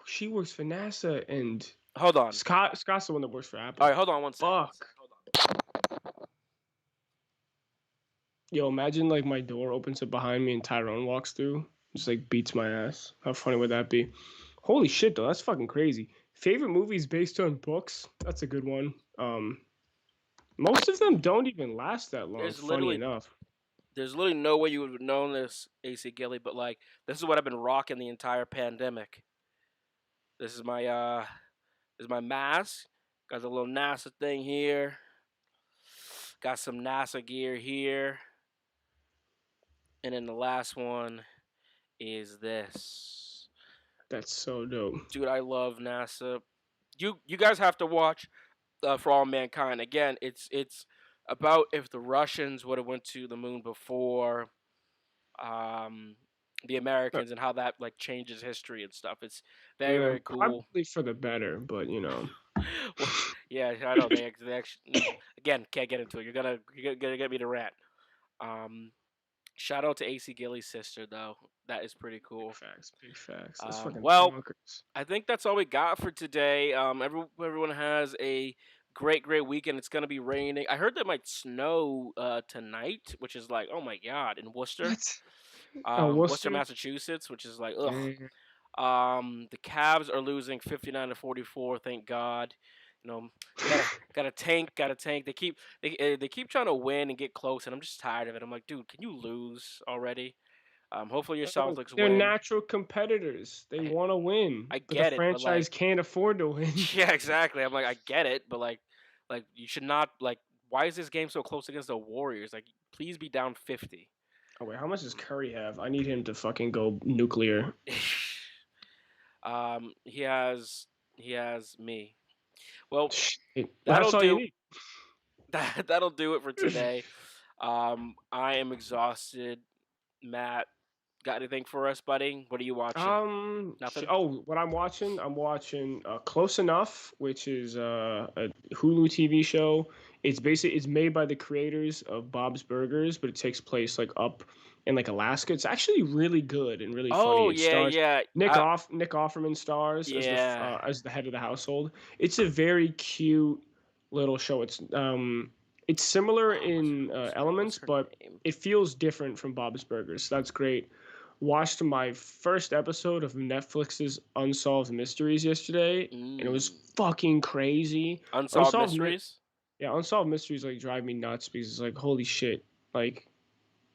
she works for NASA, and hold on. Scott's the one that works for Apple. All right, hold on one second. Fuck. Yo, imagine like my door opens up behind me and Tyrone walks through, just like beats my ass. How funny would that be? Holy shit, though, that's fucking crazy. Favorite movies based on books? That's a good one. Most of them don't even last that long. Funny enough. There's literally no way you would have known this, AC Gilly, but like this is what I've been rocking the entire pandemic. This is my mask. Got a little NASA thing here. Got some NASA gear here. And then the last one is this. That's so dope. Dude, I love NASA. You guys have to watch For All Mankind. Again, it's about if the Russians would have went to the moon before the Americans and how that like changes history and stuff. It's very cool. Probably for the better, but well, yeah, I know they actually again can't get into it. You're gonna get me to rant. Shout out to AC Gilly's sister though. That is pretty cool. Big facts. That's fucking well, bonkers. I think that's all we got for today. Everyone has a great weekend. It's gonna be raining. I heard that might snow tonight, which is like, oh my god, in Worcester. Worcester, Massachusetts, which is like, ugh. The Cavs are losing 59-44. Thank God. Got a tank. They keep trying to win and get close, and I'm just tired of it. I'm like, dude, can you lose already? Hopefully your Celtics They're win. natural competitors. They want to win. I get the franchise can't afford to win. Yeah, exactly. I'm like, I get it, but like you should not like. Why is this game so close against the Warriors? Like, please be down 50. Oh wait, how much does Curry have? I need him to fucking go nuclear. He has me. Well, Shit. that'll That's all you do. need. That'll do it for today. I am exhausted. Matt, got anything for us, buddy? What are you watching? Nothing. What I'm watching? I'm watching Close Enough, which is a Hulu TV show. It's made by the creators of Bob's Burgers, but it takes place like up in like Alaska. It's actually really good and really funny. Oh It yeah, stars yeah. Nick Offerman stars Yeah. as the head of the household. It's a very cute little show. It's similar in elements, but it feels different from Bob's Burgers. So that's great. Watched my first episode of Netflix's Unsolved Mysteries yesterday, and it was fucking crazy. Unsolved Mysteries. Yeah, Unsolved Mysteries like drive me nuts because it's like holy shit, like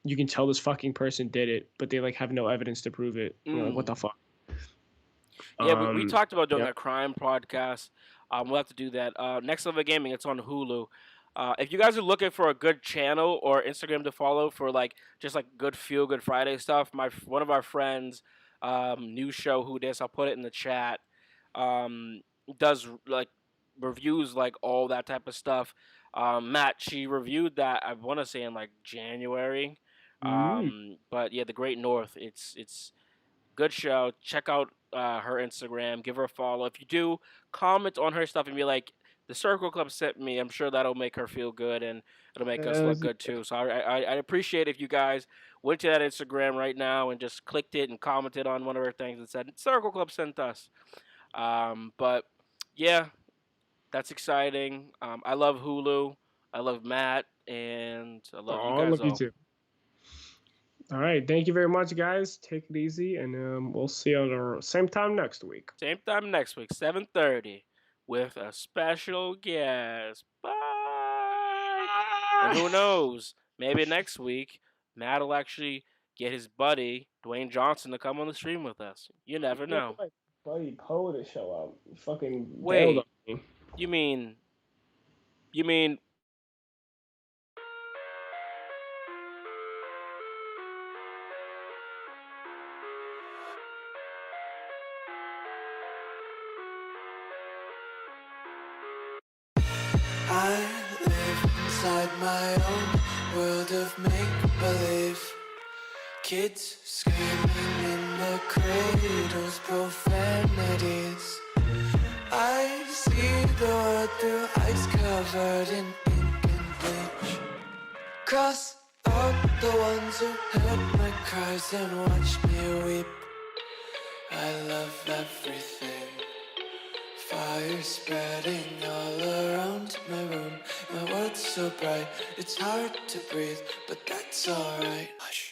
you can tell this fucking person did it, but they like have no evidence to prove it. You're like, what the fuck? Yeah, we talked about doing a crime podcast. We'll have to do that. Next Level Gaming, it's on Hulu. If you guys are looking for a good channel or Instagram to follow for like just like good feel good Friday stuff, one of our friends, new show Who Dis, I'll put it in the chat, does like reviews like all that type of stuff. Matt, she reviewed that I want to say in like January. But yeah, The Great North, it's good show. Check out her Instagram, give her a follow. If you do, comment on her stuff and be like, the Circle Club sent me. I'm sure that'll make her feel good and it'll make us look good too. So I'd appreciate if you guys went to that Instagram right now and just clicked it and commented on one of her things and said, Circle Club sent us. But yeah, that's exciting. I love Hulu. I love Matt. And I love you guys all. You too. All right. Thank you very much, guys. Take it easy. And we'll see you on the same time next week. Same time next week, 7:30. With a special guest. Bye. And who knows? Maybe next week, Matt will actually get his buddy, Dwayne Johnson, to come on the stream with us. You never know. My buddy Poe to show up. He fucking wait. bailed on me. You mean? I live inside my own world of make-believe. Kids screaming in the cradles, profanities. I see the world through ice covered in ink and bleach. Cross out the ones who heard my cries and watched me weep. I love everything. Fire spreading all around my room. My world's so bright, it's hard to breathe, but that's alright. Hush.